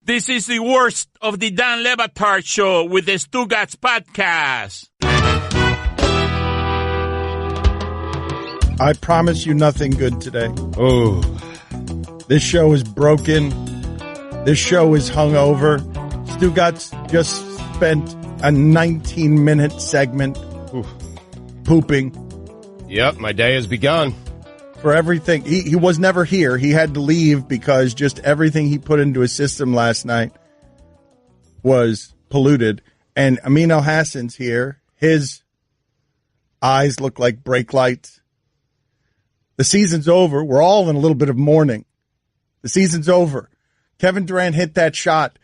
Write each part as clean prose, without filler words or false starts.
This is the worst of the Dan Le Batard Show with the Stugotz podcast. I promise you nothing good today. Oh. This show is broken. This show is hungover. Stugotz just spent a 19-minute segment pooping. Yep, my day has begun. For everything. He was never here. He had to leave because just everything he put into his system last night was polluted. And Amin El-Hassan's here. His eyes look like brake lights. The season's over. We're all in a little bit of mourning. The season's over. Kevin Durant hit that shot.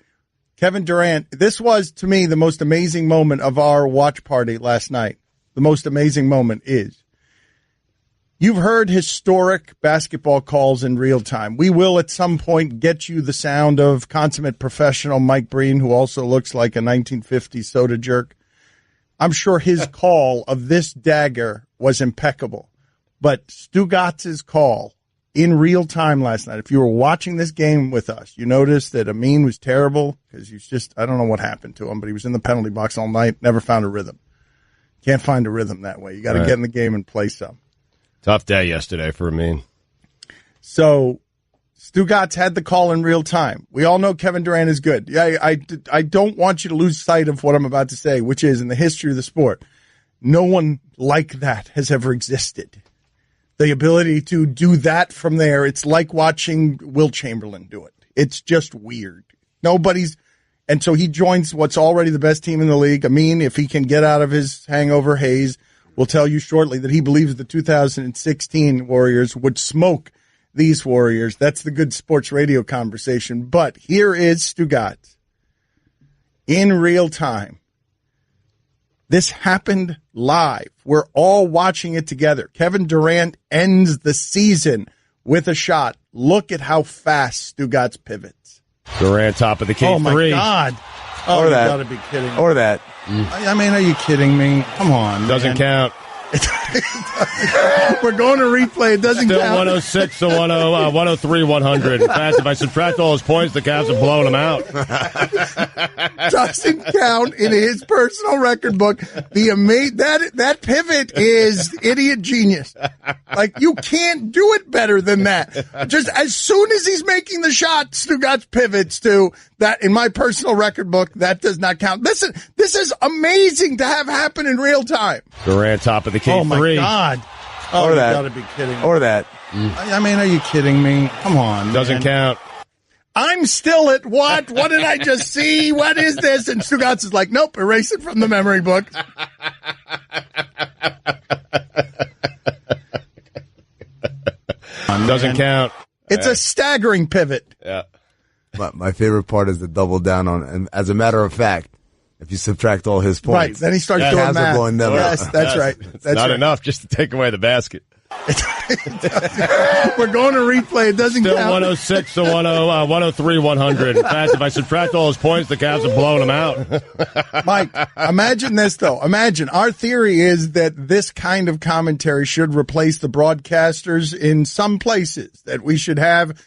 Kevin Durant, this was, to me, the most amazing moment of our watch party last night. The most amazing moment is, you've heard historic basketball calls in real time. We will at some point get you the sound of consummate professional Mike Breen, who also looks like a 1950s soda jerk. I'm sure his call of this dagger was impeccable. But Stugotz's call in real time last night, if you were watching this game with us, you noticed that Amin was terrible because he's just, I don't know what happened to him, but he was in the penalty box all night, never found a rhythm. Can't find a rhythm that way. You got to get in the game and play some. Tough day yesterday for Amin. So Stugotz had the call in real time. We all know Kevin Durant is good. Yeah, I don't want you to lose sight of what I'm about to say, which is in the history of the sport, no one like that has ever existed. The ability to do that from there, it's like watching Will Chamberlain do it. It's just weird. And so he joins what's already the best team in the league. Amin, if he can get out of his hangover haze, will tell you shortly that he believes the 2016 Warriors would smoke these Warriors. That's the good sports radio conversation. But here is Stugotz in real time. This happened live. We're all watching it together. Kevin Durant ends the season with a shot. Look at how fast Stugotz pivots. Durant top of the K3. Oh, my God. Oh, or you that. got to be kidding me. Or that. I mean, are you kidding me? Come on, Doesn't count. We're going to replay. It doesn't Still count. 106 to 103, 100. In fact, if I subtract all his points, the Cavs have blown him out. Doesn't count in his personal record book. That pivot is idiot genius. Like, you can't do it better than that. Just as soon as he's making the shot, Stugotz pivots to that. In my personal record book, that does not count. Listen, this is amazing to have happen in real time. Durant top of the K3. Oh, my God. Oh, or you that. got to be kidding me. Or that. I mean, are you kidding me? Come on, Doesn't man. count. I'm still at what? What did I just see? What is this? And Stugotz is like, nope, erase it from the memory book. Doesn't count. It's a staggering pivot. Yeah. But my favorite part is the double down on, and as a matter of fact, if you subtract all his points, Right, then he starts the doing Cavs are math. blowing them Yes, out. that's right. It's That's not right. enough just to take away the basket. We're going to replay. It doesn't Still count. 106 to 103, 100. In fact, if I subtract all his points, the Cavs have blown him out. Mike, imagine this, though. Imagine our theory is that this kind of commentary should replace the broadcasters in some places, that we should have,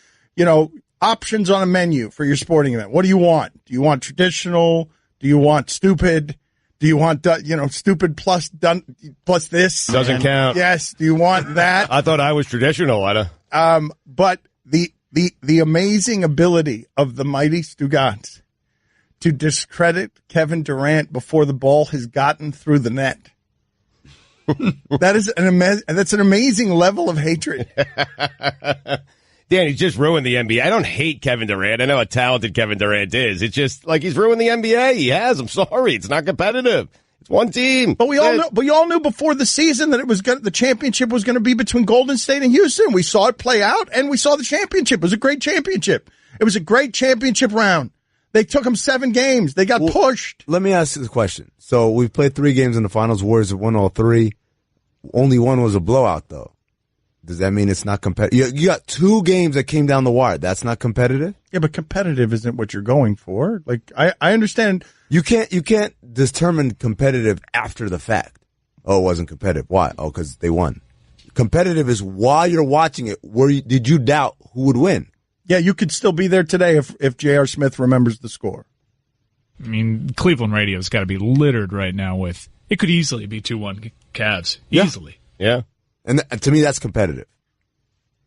options on a menu for your sporting event. What do you want? Do you want traditional? Do you want stupid? Do you want, stupid plus this? Doesn't count. Yes. Do you want that? I thought I was traditional, Ida. But the amazing ability of the mighty Stugotz to discredit Kevin Durant before the ball has gotten through the net. That's an amazing level of hatred. Dan, he's just ruined the NBA. I don't hate Kevin Durant. I know how talented Kevin Durant is. It's just like he's ruined the NBA. He has. I'm sorry. It's not competitive. It's one team. But we all knew before the season that the championship was going to be between Golden State and Houston. We saw it play out, and we saw the championship. It was a great championship. It was a great championship round. They took them 7 games. They got pushed. Let me ask you a question. So we've played 3 games in the finals. Warriors have won all 3. Only one was a blowout, though. Does that mean it's not competitive? You got 2 games that came down the wire. That's not competitive? Yeah, but competitive isn't what you're going for. Like, I understand. You can't determine competitive after the fact. Oh, it wasn't competitive. Why? Oh, because they won. Competitive is while you're watching it. Did you doubt who would win? Yeah, you could still be there today if J.R. Smith remembers the score. I mean, Cleveland radio's got to be littered right now with, it could easily be 2-1 Cavs. Easily. Yeah. And to me, that's competitive.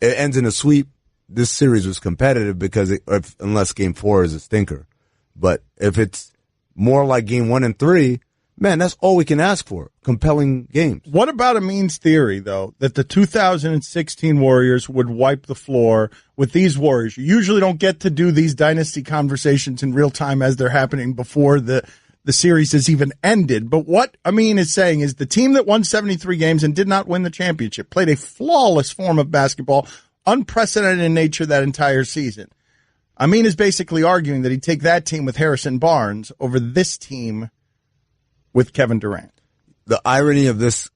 It ends in a sweep. This series was competitive because unless game 4 is a stinker. But if it's more like game 1 and 3, man, that's all we can ask for. Compelling games. What about Amin's theory, though, that the 2016 Warriors would wipe the floor with these Warriors? You usually don't get to do these dynasty conversations in real time as they're happening before the series has even ended. But what Amin is saying is the team that won 73 games and did not win the championship played a flawless form of basketball, unprecedented in nature that entire season. Amin is basically arguing that he'd take that team with Harrison Barnes over this team with Kevin Durant. The irony of this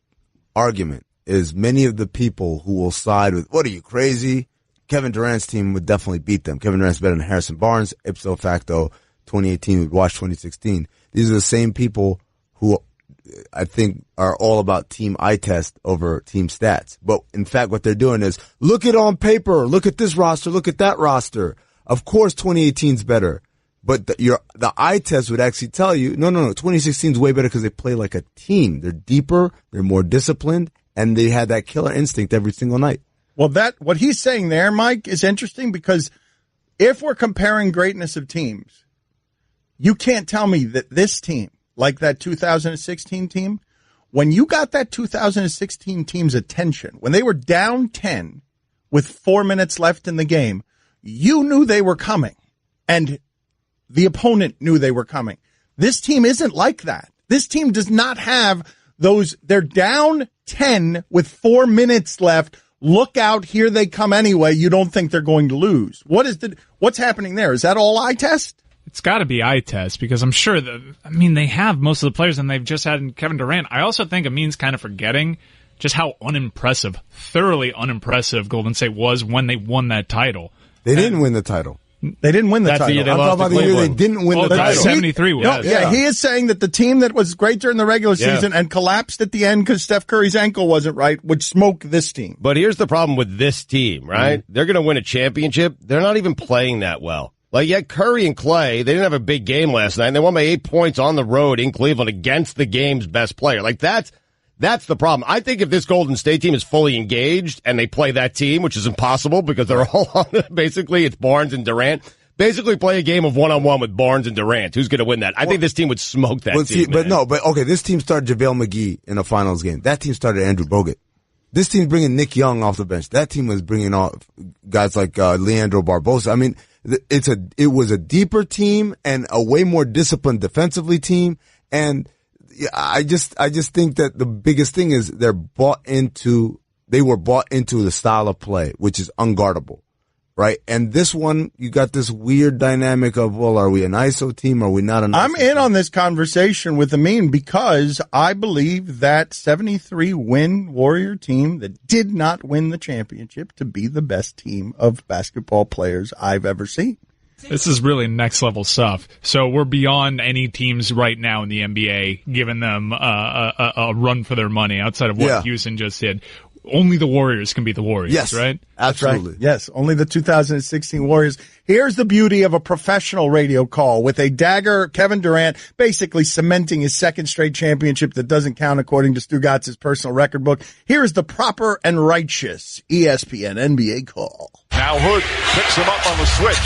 argument is many of the people who will side with, what are you, crazy? Kevin Durant's team would definitely beat them. Kevin Durant's better than Harrison Barnes. Ipso facto, 2018 would watch 2016. These are the same people who I think are all about team eye test over team stats. But in fact, what they're doing is look at on paper, look at this roster, look at that roster. Of course, 2018's better. But the eye test would actually tell you, no, 2016 is way better because they play like a team. They're deeper, they're more disciplined, and they had that killer instinct every single night. Well, what he's saying there, Mike, is interesting because if we're comparing greatness of teams, you can't tell me that this team, like that 2016 team, when you got that 2016 team's attention, when they were down 10 with 4 minutes left in the game, you knew they were coming. And the opponent knew they were coming. This team isn't like that. This team does not have those. They're down 10 with 4 minutes left. Look out, here they come anyway. You don't think they're going to lose. What's happening there? Is that all eye test? It's got to be eye test because I'm sure they have most of the players and they've just had Kevin Durant. I also think Amin's kind of forgetting just how unimpressive, thoroughly unimpressive Golden State was when they won that title. They didn't win the title. They didn't win the title. The year they I'm lost talking about the year they didn't win the title. 73 was. No, yeah, he is saying that the team that was great during the regular season and collapsed at the end because Steph Curry's ankle wasn't right would smoke this team. But here's the problem with this team, right? Mm-hmm. They're going to win a championship. They're not even playing that well. Like, yeah, Curry and Clay, they didn't have a big game last night, and they won by 8 points on the road in Cleveland against the game's best player. Like, that's the problem. I think if this Golden State team is fully engaged and they play that team, which is impossible because they're all on basically it's Barnes and Durant. Basically play a game of one-on-one with Barnes and Durant. Who's going to win that? I think this team would smoke that team. Okay, this team started JaVale McGee in a finals game. That team started Andrew Bogut. This team's bringing Nick Young off the bench. That team was bringing off guys like Leandro Barbosa. I mean, it was a deeper team and a way more disciplined defensively team. And I just think that the biggest thing is they were bought into the style of play, which is unguardable. Right. And this one, you got this weird dynamic of, well, are we an ISO team? Are we not an ISO I'm in on this conversation with Amin because I believe that 73-win Warrior team that did not win the championship to be the best team of basketball players I've ever seen. This is really next level stuff. So we're beyond any teams right now in the NBA giving them a run for their money outside of what Houston just did. Only the Warriors can be the Warriors, right? Absolutely. Right. Yes, only the 2016 Warriors. Here's the beauty of a professional radio call with a dagger, Kevin Durant, basically cementing his second straight championship that doesn't count according to Stugotz's personal record book. Here is the proper and righteous ESPN NBA call. Now Hood picks him up on the switch.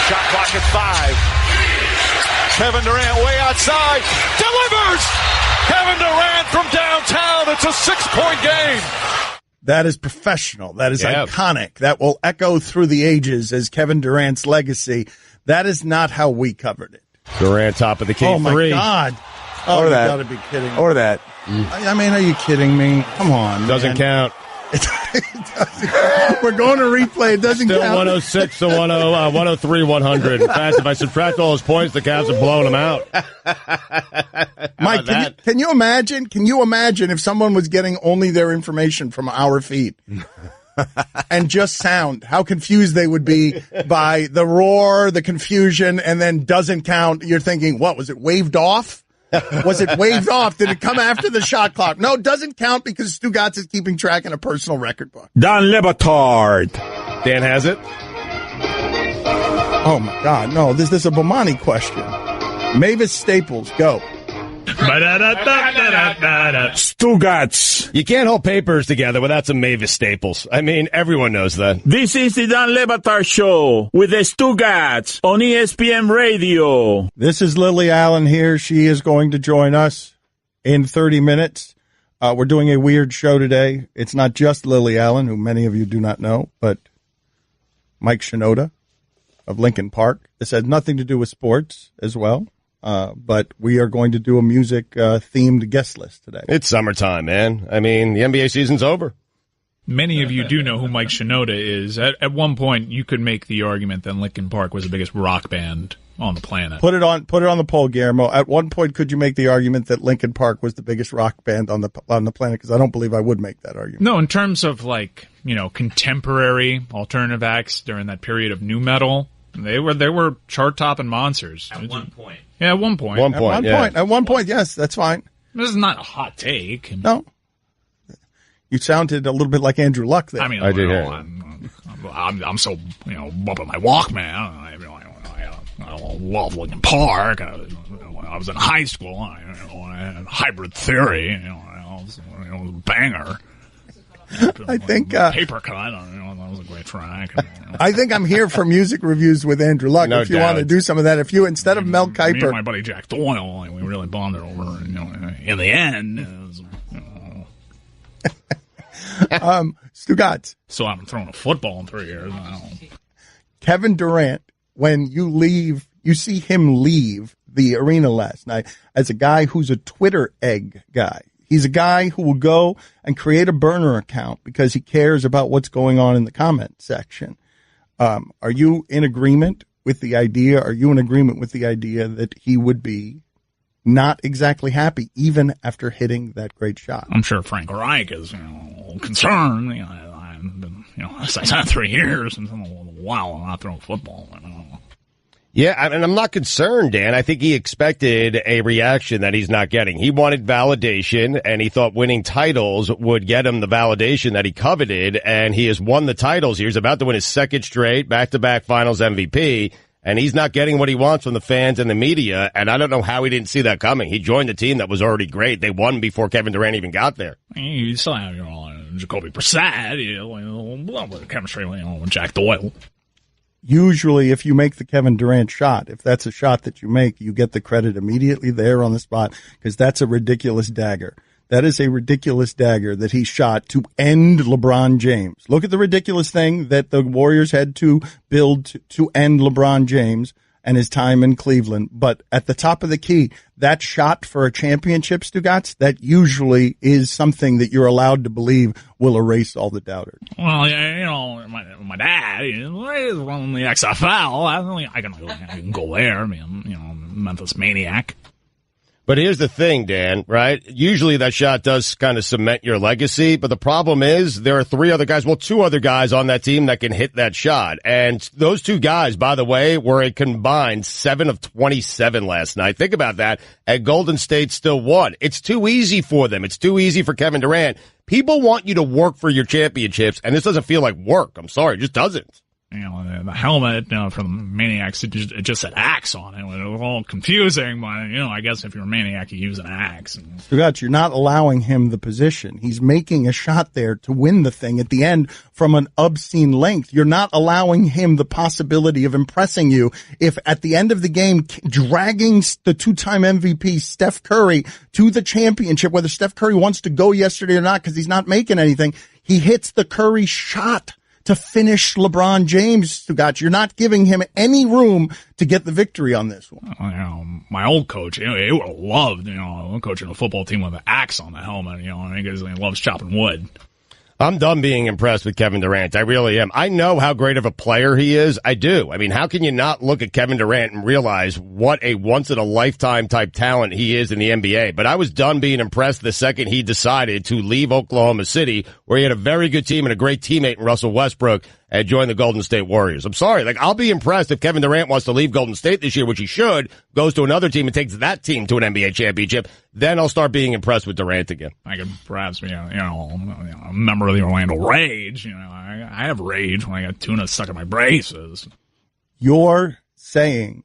Shot clock at 5. Kevin Durant way outside. Delivers! Kevin Durant from downtown. It's a 6-point game. That is professional. That is iconic. That will echo through the ages as Kevin Durant's legacy. That is not how we covered it. Durant top of the key. Oh, my God. Oh, or you that. Gotta be kidding. Or that. I mean, are you kidding me? Come on. Doesn't count. We're going to replay. It doesn't Still count. 106 to 103, 100. In fact, if I subtract all his points, the Cavs are blowing him out. Mike, can you imagine? Can you imagine if someone was getting only their information from our feed and just sound? How confused they would be by the roar, the confusion, and then doesn't count. You're thinking, what, was it waved off? Was it waved off? Did it come after the shot clock? No, it doesn't count because Stugotz is keeping track in a personal record book. Dan Le Batard. Dan has it. Oh, my God. No, this is a Bomani question. Mavis Staples, go. Stugotz. You can't hold papers together without some Mavis Staples. I mean, everyone knows that. This is the Dan Le Batard Show with the Stugotz on ESPN Radio. This is Lily Allen here. She is going to join us in 30 minutes. We're doing a weird show today. It's not just Lily Allen, who many of you do not know, but Mike Shinoda of Lincoln Park. This has nothing to do with sports as well. But we are going to do a music-themed guest list today. It's summertime, man. I mean, the NBA season's over. Many of you do know who Mike Shinoda is. At one point, you could make the argument that Lincoln Park was the biggest rock band on the planet. Put it on the poll, Guillermo. At one point, could you make the argument that Lincoln Park was the biggest rock band on the planet? Because I don't believe I would make that argument. No, in terms of contemporary alternative acts during that period of nu metal, they were chart-topping monsters. At one point. Yeah, at one point. At one point, yes, that's fine. This is not a hot take. No. You sounded a little bit like Andrew Luck there. I mean, I did hear I'm so, up in my Walkman. I love Lincoln Park. When I was in high school, I had Hybrid Theory. It was a banger. I think Paper Cut. That was a great track. I think I'm here for music reviews with Andrew Luck. No if you doubt. want to do some of that, if you instead of Mel Me Kiper, and my buddy Jack Doyle, we really bonded over. In the end, Stugotz, so I haven't thrown a football in 3 years. Kevin Durant, when you see him leave the arena last night as a guy who's a Twitter egg guy. He's a guy who will go and create a burner account because he cares about what's going on in the comment section. Are you in agreement with the idea? Are you in agreement with the idea that he would be not exactly happy even after hitting that great shot? I'm sure Frank Reich is concerned. I've been, I spent 3 years and a while I'm not throwing football. Yeah, and I'm not concerned, Dan. I think he expected a reaction that he's not getting. He wanted validation, and he thought winning titles would get him the validation that he coveted, and he has won the titles here. He's about to win his second straight back-to-back finals MVP, and he's not getting what he wants from the fans and the media, and I don't know how he didn't see that coming. He joined a team that was already great. They won before Kevin Durant even got there. You still have, Jacoby Brissett, chemistry with Jack Doyle. Usually, if you make the Kevin Durant shot, if that's a shot that you make, you get the credit immediately there on the spot because that's a ridiculous dagger. That is a ridiculous dagger that he shot to end LeBron James. Look at the ridiculous thing that the Warriors had to build to end LeBron James and his time in Cleveland. But at the top of the key, that shot for a championship, Stugotz, that usually is something that you're allowed to believe will erase all the doubters. Well, my dad is running the XFL. I can go there. I mean, I'm a Memphis Maniac. But here's the thing, Dan, right? Usually that shot does kind of cement your legacy, but the problem is there are two other guys on that team that can hit that shot. And those two guys, by the way, were a combined 7 of 27 last night. Think about that. And Golden State still won. It's too easy for them. It's too easy for Kevin Durant. People want you to work for your championships, and this doesn't feel like work. I'm sorry, it just doesn't. The helmet for the Maniacs, it just said axe on it. It was all confusing, but, I guess if you're a Maniac, you use an axe. Stugotz, you're not allowing him the position. He's making a shot there to win the thing at the end from an obscene length. You're not allowing him the possibility of impressing you if at the end of the game, dragging the two-time MVP Steph Curry to the championship, whether Steph Curry wants to go yesterday or not because he's not making anything, he hits the Curry shot to finish LeBron James, Stugotz. You're not giving him any room to get the victory on this one. My old coach, he would have loved, coaching a football team with an axe on the helmet, because he loves chopping wood. I'm done being impressed with Kevin Durant. I really am. I know how great of a player he is. I do. I mean, how can you not look at Kevin Durant and realize what a once-in-a-lifetime type talent he is in the NBA? But I was done being impressed the second he decided to leave Oklahoma City, where he had a very good team and a great teammate in Russell Westbrook, and join the Golden State Warriors. I'm sorry. I'll be impressed if Kevin Durant wants to leave Golden State this year, which he should, goes to another team and takes that team to an NBA championship. Then I'll start being impressed with Durant again. I could perhaps be, a member of the Orlando Rage. I have rage when I got tuna stuck in my braces. You're saying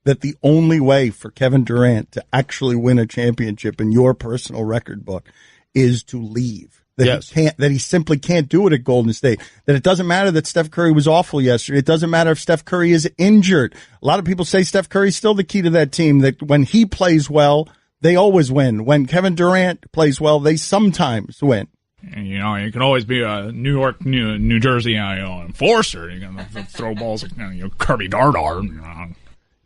that the only way for Kevin Durant to actually win a championship in your personal record book is to leave. That he simply can't do it at Golden State. That it doesn't matter that Steph Curry was awful yesterday. It doesn't matter if Steph Curry is injured. A lot of people say Steph Curry's still the key to that team, that when he plays well, they always win. When Kevin Durant plays well, they sometimes win. You know, you can always be a New York, New Jersey enforcer. You can throw balls like Kirby Dardar.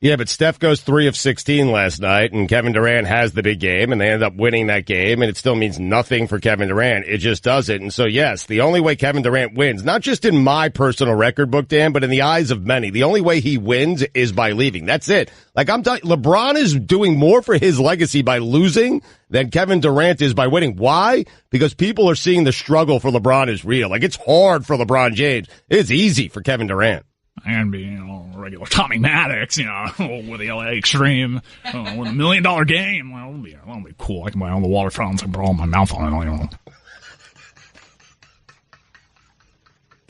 Yeah, but Steph goes 3 of 16 last night, and Kevin Durant has the big game, and they end up winning that game, and it still means nothing for Kevin Durant. It just doesn't. And so, yes, the only way Kevin Durant wins, not just in my personal record book, Dan, but in the eyes of many, the only way he wins is by leaving. That's it. Like, I'm telling you, LeBron is doing more for his legacy by losing than Kevin Durant is by winning. Why? Because people are seeing the struggle for LeBron is real. Like, it's hard for LeBron James. It's easy for Kevin Durant. And be, regular Tommy Maddox, with the LA Extreme, with $1 million game. Well, that'll be cool. I can buy all the water fountains and put all my mouth on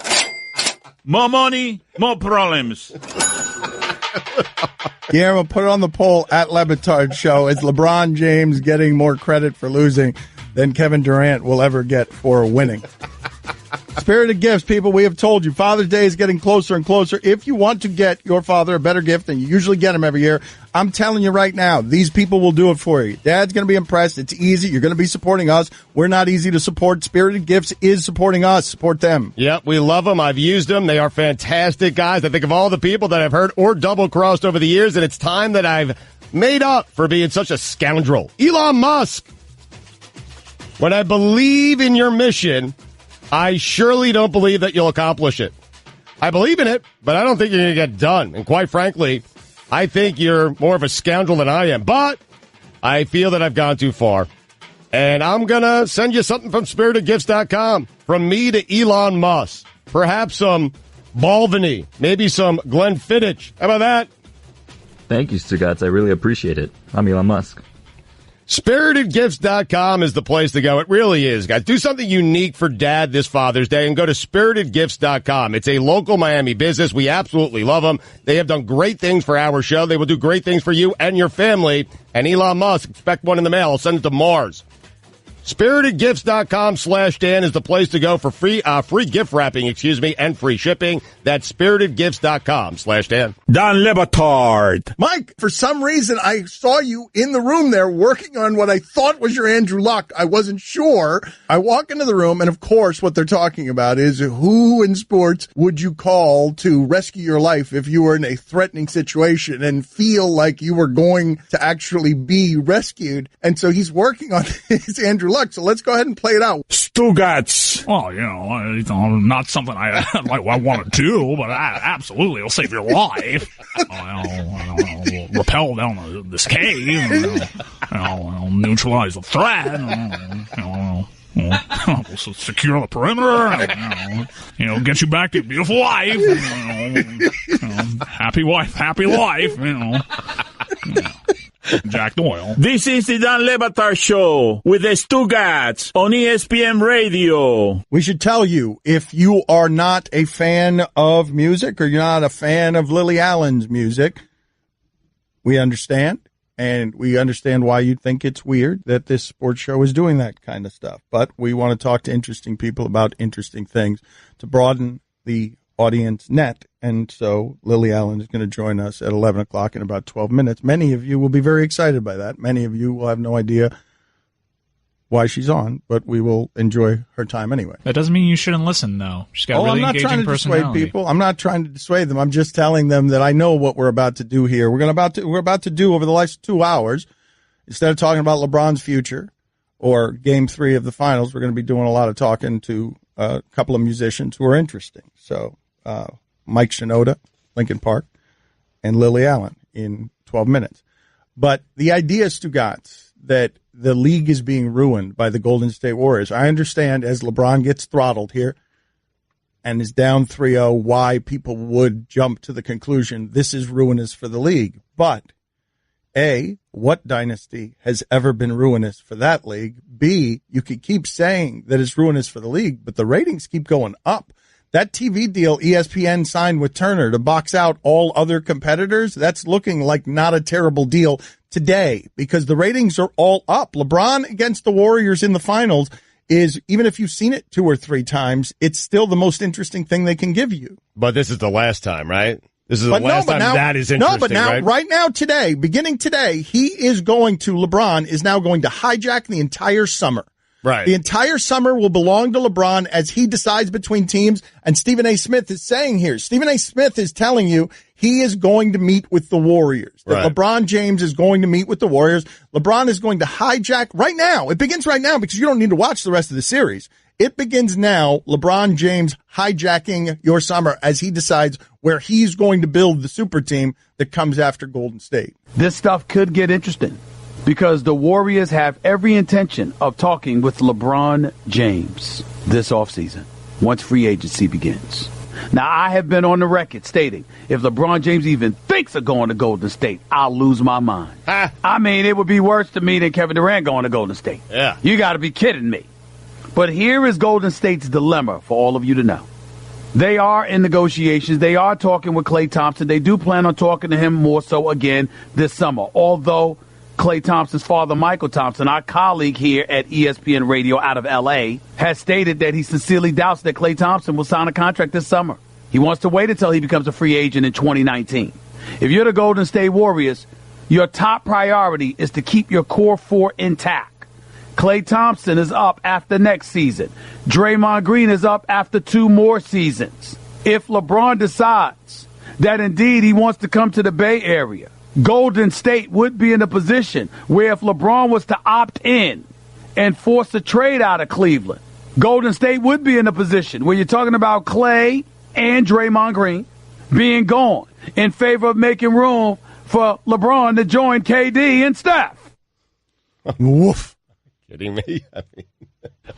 it, More money, more problems. Guillermo, put it on the poll at Batard Show. Is LeBron James getting more credit for losing than Kevin Durant will ever get for winning? Spirited gifts, people, we have told you. Father's Day is getting closer and closer. If you want to get your father a better gift than you usually get him every year, I'm telling you right now, these people will do it for you. Dad's going to be impressed. It's easy. You're going to be supporting us. We're not easy to support. Spirited Gifts is supporting us. Support them. Yep, we love them. I've used them. They are fantastic guys. I think of all the people that I've heard or double-crossed over the years, and it's time that I've made up for being such a scoundrel. Elon Musk. When I believe in your mission, I surely don't believe that you'll accomplish it. I believe in it, but I don't think you're going to get done. And quite frankly, I think you're more of a scoundrel than I am. But I feel that I've gone too far. And I'm going to send you something from spiritedgifts.com. From me to Elon Musk. Perhaps some Balvenie. Maybe some Glenfiddich. How about that? Thank you, Stugotz. I really appreciate it. I'm Elon Musk. SpiritedGifts.com is the place to go. It really is, guys. Do something unique for Dad this Father's Day and go to SpiritedGifts.com. It's a local Miami business. We absolutely love them. They have done great things for our show. They will do great things for you and your family. And Elon Musk, expect one in the mail. I'll send it to Mars. SpiritedGifts.com/Dan is the place to go for free gift wrapping, and free shipping. That's SpiritedGifts.com/Dan. Dan Le Batard. Mike, for some reason, I saw you in the room there working on what I thought was your Andrew Luck. I wasn't sure. I walk into the room, and of course, what they're talking about is who in sports would you call to rescue your life if you were in a threatening situation and feel like you were going to actually be rescued. And so he's working on his Andrew Luck. So let's go ahead and play it out. Stugotz. Well, not something I want to do, but absolutely it'll save your life. I'll rappel down this cave. I'll neutralize the threat. We'll secure the perimeter. Get you back to your beautiful wife. Happy wife, happy life. Jack Doyle. This is the Dan Le Batard Show with the Stugotz on ESPN Radio. We should tell you, if you are not a fan of music or you're not a fan of Lily Allen's music, we understand. And we understand why you think it's weird that this sports show is doing that kind of stuff. But we want to talk to interesting people about interesting things to broaden the audience net. And so Lily Allen is going to join us at 11 o'clock in about 12 minutes. Many of you will be very excited by that. Many of you will have no idea why she's on, but we will enjoy her time anyway. That doesn't mean you shouldn't listen, though. She's got really engaging personality. I'm not trying to dissuade people. I'm not trying to dissuade them. I'm just telling them that I know what we're about to do here. We're about to do over the last 2 hours, instead of talking about LeBron's future or Game 3 of the finals, we're going to be doing a lot of talking to a couple of musicians who are interesting. So Mike Shinoda, Linkin Park, and Lily Allen in 12 minutes. But the idea, Stugotz, that the league is being ruined by the Golden State Warriors. I understand as LeBron gets throttled here and is down 3-0, why people would jump to the conclusion this is ruinous for the league. But A, what dynasty has ever been ruinous for that league? B, you could keep saying that it's ruinous for the league, but the ratings keep going up. That TV deal ESPN signed with Turner to box out all other competitors, that's looking like not a terrible deal today because the ratings are all up. LeBron against the Warriors in the finals is, even if you've seen it 2 or 3 times, it's still the most interesting thing they can give you. But this is the last time, right? This is the last time that is interesting, No, but now, right now, today, beginning today, LeBron is now going to hijack the entire summer. Right. The entire summer will belong to LeBron as he decides between teams. And Stephen A. Smith is saying here, Stephen A. Smith is telling you he is going to meet with the Warriors. That right. LeBron James is going to meet with the Warriors. LeBron is going to hijack right now. It begins right now because you don't need to watch the rest of the series. It begins now, LeBron James hijacking your summer as he decides where he's going to build the super team that comes after Golden State. This stuff could get interesting because the Warriors have every intention of talking with LeBron James this offseason once free agency begins. Now, I have been on the record stating if LeBron James even thinks of going to Golden State, I'll lose my mind. I mean, it would be worse to me than Kevin Durant going to Golden State. Yeah. You got to be kidding me. But here is Golden State's dilemma for all of you to know. They are in negotiations. They are talking with Klay Thompson. They do plan on talking to him more so again this summer. Although Klay Thompson's father, Michael Thompson, our colleague here at ESPN Radio out of L.A., has stated that he sincerely doubts that Klay Thompson will sign a contract this summer. He wants to wait until he becomes a free agent in 2019. If you're the Golden State Warriors, your top priority is to keep your core 4 intact. Klay Thompson is up after next season. Draymond Green is up after 2 more seasons. If LeBron decides that indeed he wants to come to the Bay Area, Golden State would be in a position where if LeBron was to opt in and force a trade out of Cleveland, Golden State would be in a position where you're talking about Klay and Draymond Green being gone in favor of making room for LeBron to join KD and Steph. Woof. Kidding me?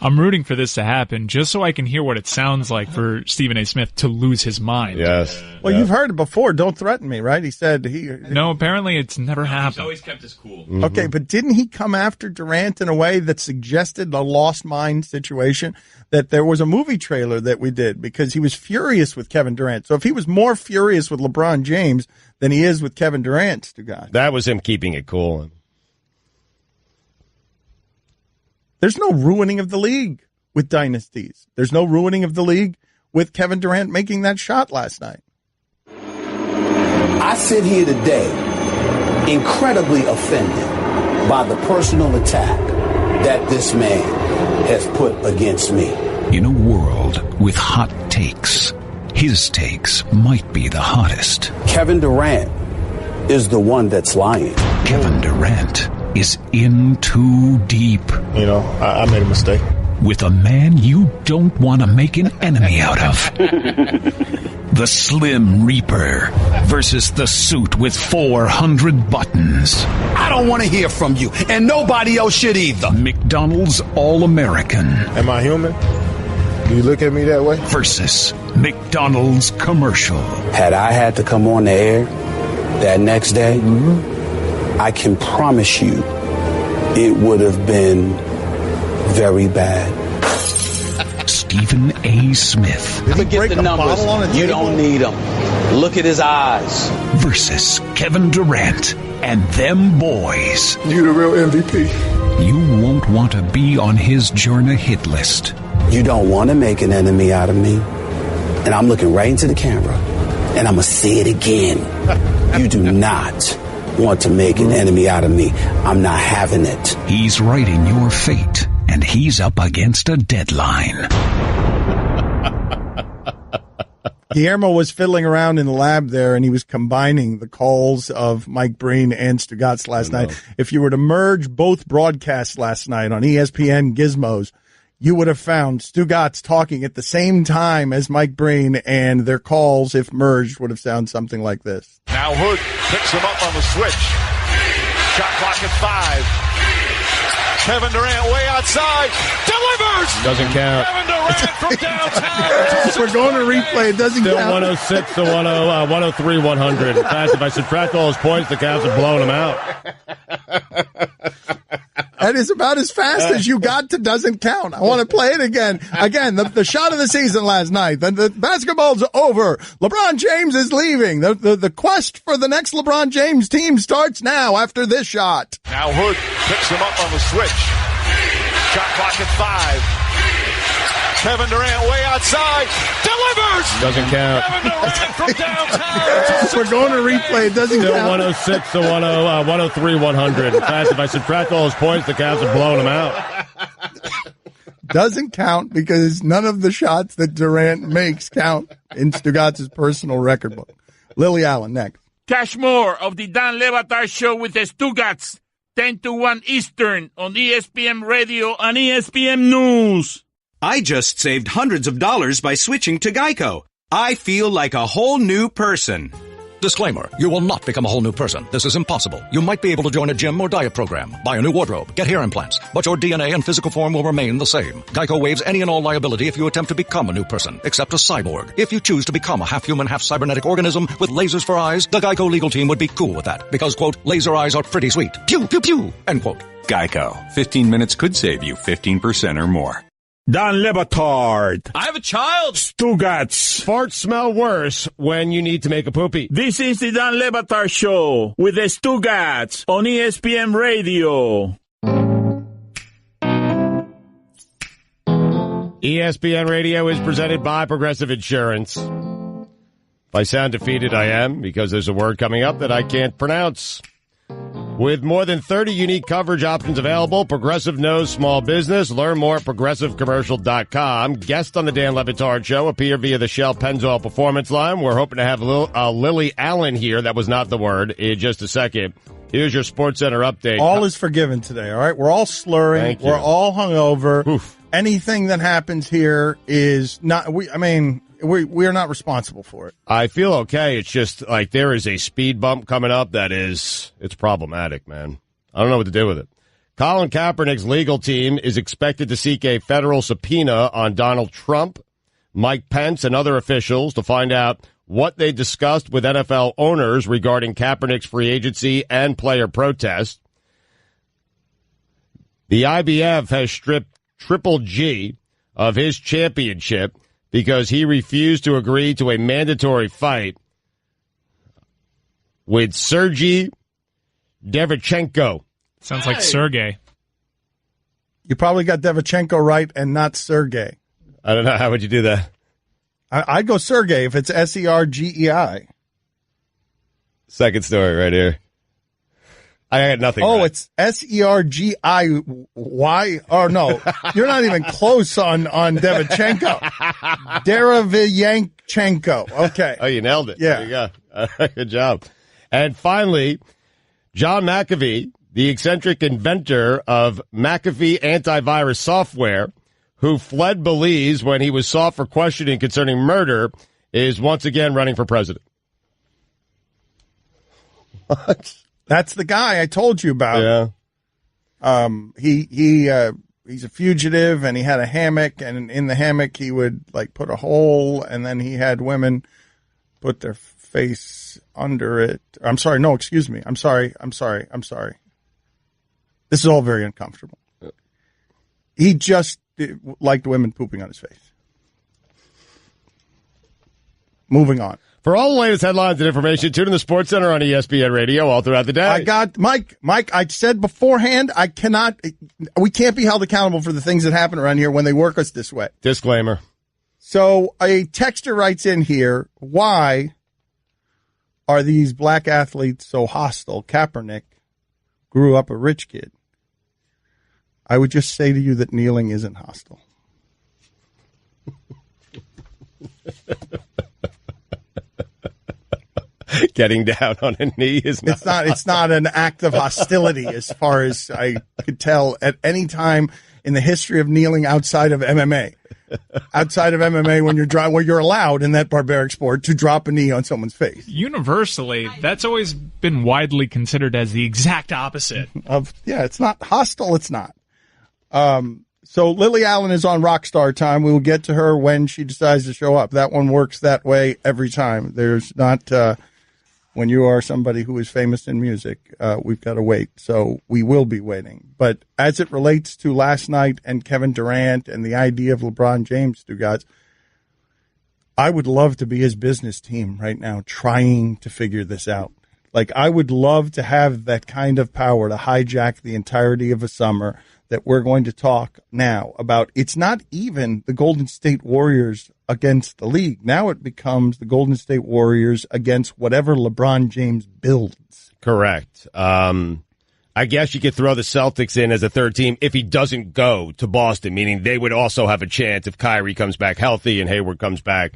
I'm rooting for this to happen just so I can hear what it sounds like for Stephen A. Smith to lose his mind. Yes. Well, you've heard it before. Don't threaten me, right? He said No, apparently it's never happened. He's always kept his cool. Mm-hmm. Okay, but didn't he come after Durant in a way that suggested a lost mind situation? That there was a movie trailer that we did because he was furious with Kevin Durant. So if he was more furious with LeBron James than he is with Kevin Durant, Stugotz. That was him keeping it cool. There's no ruining of the league with dynasties. There's no ruining of the league with Kevin Durant making that shot last night. I sit here today incredibly offended by the personal attack that this man has put against me. In a world with hot takes, his takes might be the hottest. Kevin Durant is the one that's lying. Kevin Durant is in too deep. You know, I made a mistake. With a man you don't want to make an enemy out of. The Slim Reaper versus the suit with 400 buttons. I don't want to hear from you, and nobody else should either. McDonald's All-American. Am I human? Do you look at me that way? Versus McDonald's Commercial. Had I had to come on the air that next day, I can promise you it would have been very bad. Stephen A. Smith. Forget the numbers. You don't need them. Look at his eyes. Versus Kevin Durant and them boys. You the real MVP. You won't want to be on his journey hit list. You don't want to make an enemy out of me. And I'm looking right into the camera. And I'm going to say it again. You do not want to make an enemy out of me. I'm not having it. He's writing your fate, and he's up against a deadline. Guillermo was fiddling around in the lab there, and he was combining the calls of Mike Breen and Stugotz last night. If you were to merge both broadcasts last night on ESPN Gizmos, you would have found Stugotz talking at the same time as Mike Breen, and their calls, if merged, would have sounded something like this. Now Hood picks him up on the switch. Shot clock at 5. Kevin Durant way outside. Delivers! Doesn't count. Kevin Durant from downtown. We're going to replay. It doesn't Still count. 106 to 103, 100. In fact, if I subtract all his points, the Cavs have blown him out. That is about as fast as you got to doesn't count. I want to play it again. Again, the shot of the season last night. The basketball's over. LeBron James is leaving. The quest for the next LeBron James team starts now after this shot. Now Hood picks him up on the switch. Shot clock at 5. Kevin Durant way outside. Delivers! Doesn't count. Kevin Durant from downtown. We're going to replay. It doesn't Still count. 106 to 103, 100. In fact, if I subtract all his points, the Cavs have blown him out. Doesn't count because none of the shots that Durant makes count in Stugotz's personal record book. Lily Allen, next. Cash more of the Dan Le Batard Show with the Stugotz, 10 to 1 Eastern on ESPN Radio and ESPN News. I just saved hundreds of dollars by switching to Geico. I feel like a whole new person. Disclaimer, you will not become a whole new person. This is impossible. You might be able to join a gym or diet program, buy a new wardrobe, get hair implants, but your DNA and physical form will remain the same. Geico waives any and all liability if you attempt to become a new person, except a cyborg. If you choose to become a half-human, half-cybernetic organism with lasers for eyes, the Geico legal team would be cool with that, because, quote, laser eyes are pretty sweet. Pew, pew, pew, end quote. Geico. 15 minutes could save you 15% or more. Dan Le Batard. I have a child. Stugotz. Farts smell worse when you need to make a poopy. This is the Dan Le Batard Show with the Stugotz on ESPN Radio. ESPN Radio is presented by Progressive Insurance. If I sound defeated, I am, because there's a word coming up that I can't pronounce. With more than 30 unique coverage options available, Progressive knows small business. Learn more at ProgressiveCommercial.com. Guest on the Dan Le Batard Show appear via the Shell Pennzoil Performance Line. We're hoping to have Lily Allen here. That was not the word. In just a second. Here's your SportsCenter update. All is forgiven today, all right? We're all slurring. We're all hungover. Oof. Anything that happens here is not, we are not responsible for it. I feel okay. It's just like there is a speed bump coming up that it's problematic, man. I don't know what to do with it. Colin Kaepernick's legal team is expected to seek a federal subpoena on Donald Trump, Mike Pence, and other officials to find out what they discussed with NFL owners regarding Kaepernick's free agency and player protest. The IBF has stripped Triple G of his championship because he refused to agree to a mandatory fight with Sergey Derevchenko. Sounds like Sergey. You probably got Derevchenko right and not Sergey. I don't know. How would you do that? I'd go Sergey if it's Sergei. Second story right here. I got nothing. Oh, right. it's Sergiy. Oh, no. You're not even close on Derevchenko. Derevchenko. Okay. Oh, you nailed it. Yeah. There you go. Good job. And finally, John McAfee, the eccentric inventor of McAfee antivirus software, who fled Belize when he was sought for questioning concerning murder, is once again running for president. What? That's the guy I told you about. Yeah. He's a fugitive, and he had a hammock, and in the hammock he would like put a hole, and then he had women put their face under it. I'm sorry. No, excuse me. I'm sorry. This is all very uncomfortable. He just liked women pooping on his face. Moving on. For all the latest headlines and information, tune in the SportsCenter on ESPN Radio all throughout the day. I got Mike, I said beforehand, we can't be held accountable for the things that happen around here when they work us this way. Disclaimer. So a texter writes in here, why are these black athletes so hostile? Kaepernick grew up a rich kid. I would just say to you that kneeling isn't hostile. Getting down on a knee is not. It's not an act of hostility as far as I could tell at any time in the history of kneeling outside of MMA. Outside of MMA, when you're allowed in that barbaric sport to drop a knee on someone's face. Universally, that's always been widely considered as the exact opposite it's not hostile. It's not. So Lily Allen is on Rockstar time. We will get to her when she decides to show up. That one works that way every time. There's not When you are somebody who is famous in music, we've got to wait. So we will be waiting. But as it relates to last night and Kevin Durant and the idea of LeBron James, Stugotz, I would love to be his business team right now trying to figure this out. Like, I would love to have that kind of power to hijack the entirety of a summer that we're going to talk now about. It's not even the Golden State Warriors against the league. Now it becomes the Golden State Warriors against whatever LeBron James builds. Correct. I guess you could throw the Celtics in as a third team if he doesn't go to Boston, meaning they would also have a chance if Kyrie comes back healthy and Hayward comes back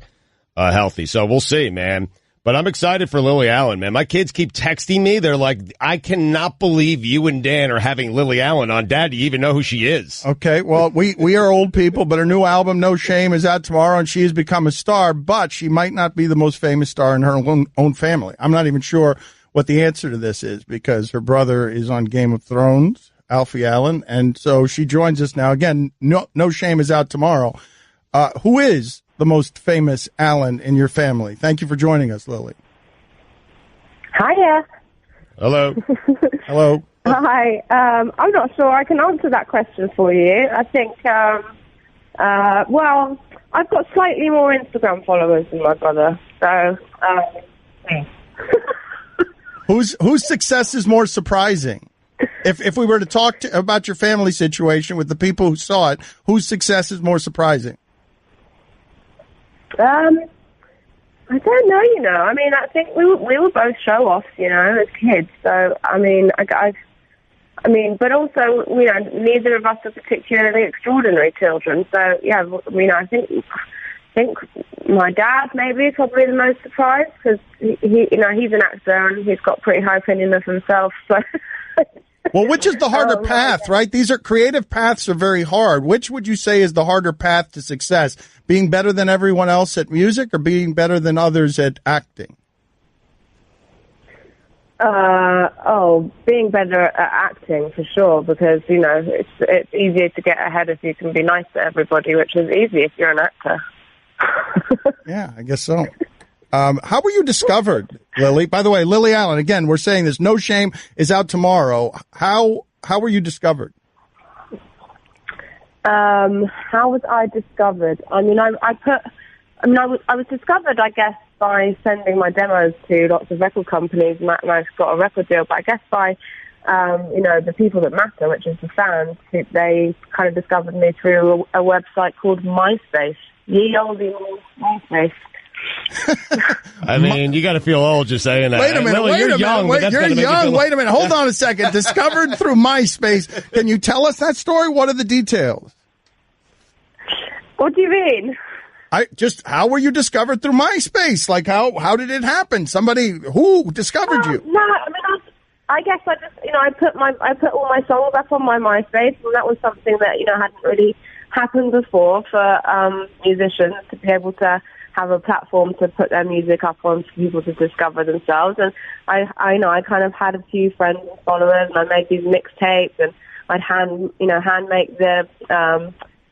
healthy. So we'll see, man. But I'm excited for Lily Allen, man. My kids keep texting me. They're like, I cannot believe you and Dan are having Lily Allen on. Dad, do you even know who she is? Okay, well, we are old people, but her new album, No Shame, is out tomorrow, and she has become a star, but she might not be the most famous star in her own family. I'm not even sure what the answer to this is, because her brother is on Game of Thrones, Alfie Allen, and so she joins us now. Again, No Shame is out tomorrow. Who is the most famous Allen in your family? Thank you for joining us, Lily. Hiya. Hello. Hello. Hi. I'm not sure I can answer that question for you. I think, well, I've got slightly more Instagram followers than my brother, so, Whose success is more surprising? If we were to talk about your family situation with the people who saw it, whose success is more surprising? I don't know, you know. I mean, I think we were both show-offs, you know, as kids. So, I mean, I mean, but also, you know, neither of us are particularly extraordinary children. So, yeah, I mean, I think my dad maybe is probably the most surprised because he, you know, he's an actor and he's got pretty high opinion of himself. So. Well, which is the harder path, right? These are creative paths are very hard. Which would you say is the harder path to success? Being better than everyone else at music or being better than others at acting? Being better at acting for sure, because, you know, it's easier to get ahead if you can be nice to everybody, which is easy if you're an actor. Yeah, I guess so. How were you discovered, Lily? By the way, Lily Allen, again, we're saying this, No Shame is out tomorrow. How were you discovered? How was I discovered? I mean, I was discovered, I guess, by sending my demos to lots of record companies, and I got a record deal. But I guess by, you know, the people that matter, which is the fans, they kind of discovered me through a website called MySpace. Ye olde MySpace. I mean, you got to feel old just saying that. Wait a minute, Lily, you're young. Wait a minute. Hold on a second. Discovered through MySpace. Can you tell us that story? What are the details? What do you mean? How were you discovered through MySpace? Like, how did it happen? Who discovered you? No, I mean, I guess I just, you know, I put all my songs up on my MySpace, and that was something that, you know, hadn't really happened before for musicians to be able to have a platform to put their music up on for people to discover themselves. And I know I kind of had a few friends and followers, and I made these mixtapes, and I'd hand make the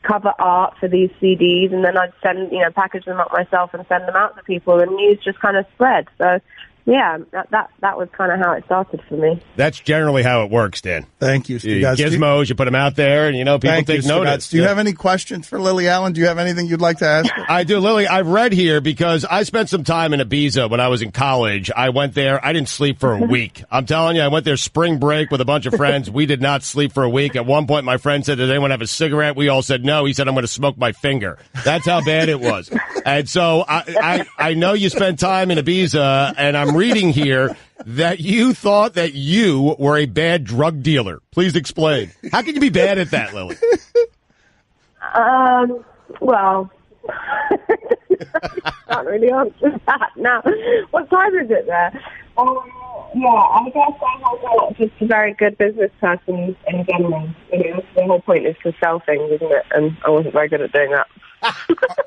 cover art for these CDs, and then I'd package them up myself and send them out to people, and news just kind of spread. So, yeah, that was kind of how it started for me. That's generally how it works, Dan. Thank you, Stugotz. Gizmos, you put them out there, and, you know, people take notice. Do you have any questions for Lily Allen? Do you have anything you'd like to ask her? I do, Lily. I've read here because I spent some time in Ibiza when I was in college. I went there. I didn't sleep for a week. I'm telling you, I went there spring break with a bunch of friends. We did not sleep for a week. At one point, my friend said, does anyone have a cigarette? We all said no. He said, I'm going to smoke my finger. That's how bad it was. And so I know you spent time in Ibiza, and I'm reading here that you thought that you were a bad drug dealer. Please explain. How can you be bad at that, Lily? Well, can't really answer that now. What time is it there? Yeah, I guess I'm just a very good business person in general. You know, the whole point is to sell things, isn't it? And I wasn't very good at doing that.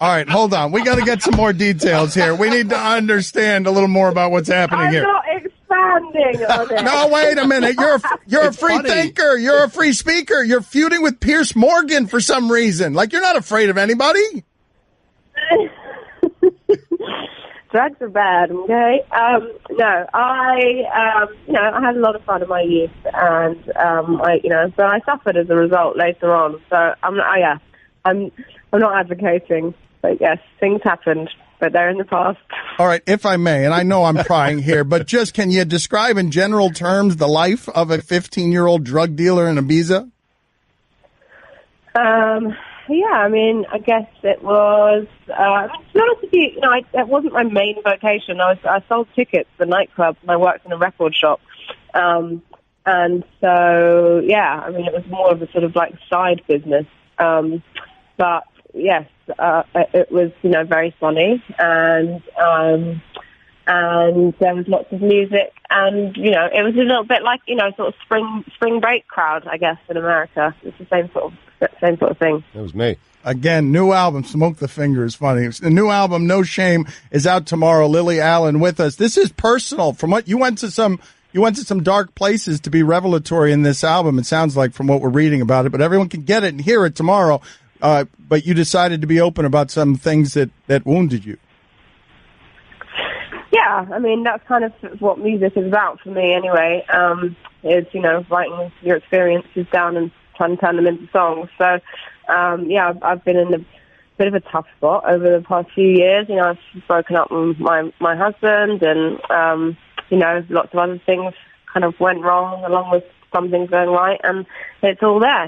All right, hold on. We got to get some more details here. We need to understand a little more about what's happening here. I'm not expanding on it. No, wait a minute. You're a free thinker. You're a free speaker. You're feuding with Pierce Morgan for some reason. Like, you're not afraid of anybody. Drugs are bad, okay? No, I had a lot of fun in my youth, and but I suffered as a result later on. So I'm not advocating, but yes, things happened, but they're in the past. All right, if I may, and I know I'm prying here, but just can you describe in general terms the life of a 15-year-old drug dealer in Ibiza? Yeah, I mean, I guess it was, to be honest with you, it wasn't my main vocation. I sold tickets for nightclubs and I worked in a record shop. And so, yeah, I mean, it was more of a sort of like side business. But yes, it was, very funny and there was lots of music and, it was a little bit like, sort of spring break crowd, I guess, in America. It's the same sort of thing. That was me. Again, new album, Smoke the Finger is funny. The new album, No Shame, is out tomorrow. Lily Allen with us. This is personal. From what you went to some dark places to be revelatory in this album, it sounds like, from what we're reading about it, but everyone can get it and hear it tomorrow. But you decided to be open about some things that wounded you. Yeah, I mean, that's kind of what music is about for me anyway, is, writing your experiences down and trying to turn them into songs. So, I've been in a bit of a tough spot over the past few years. I've broken up with my husband and, lots of other things kind of went wrong along with some things going right. And it's all there,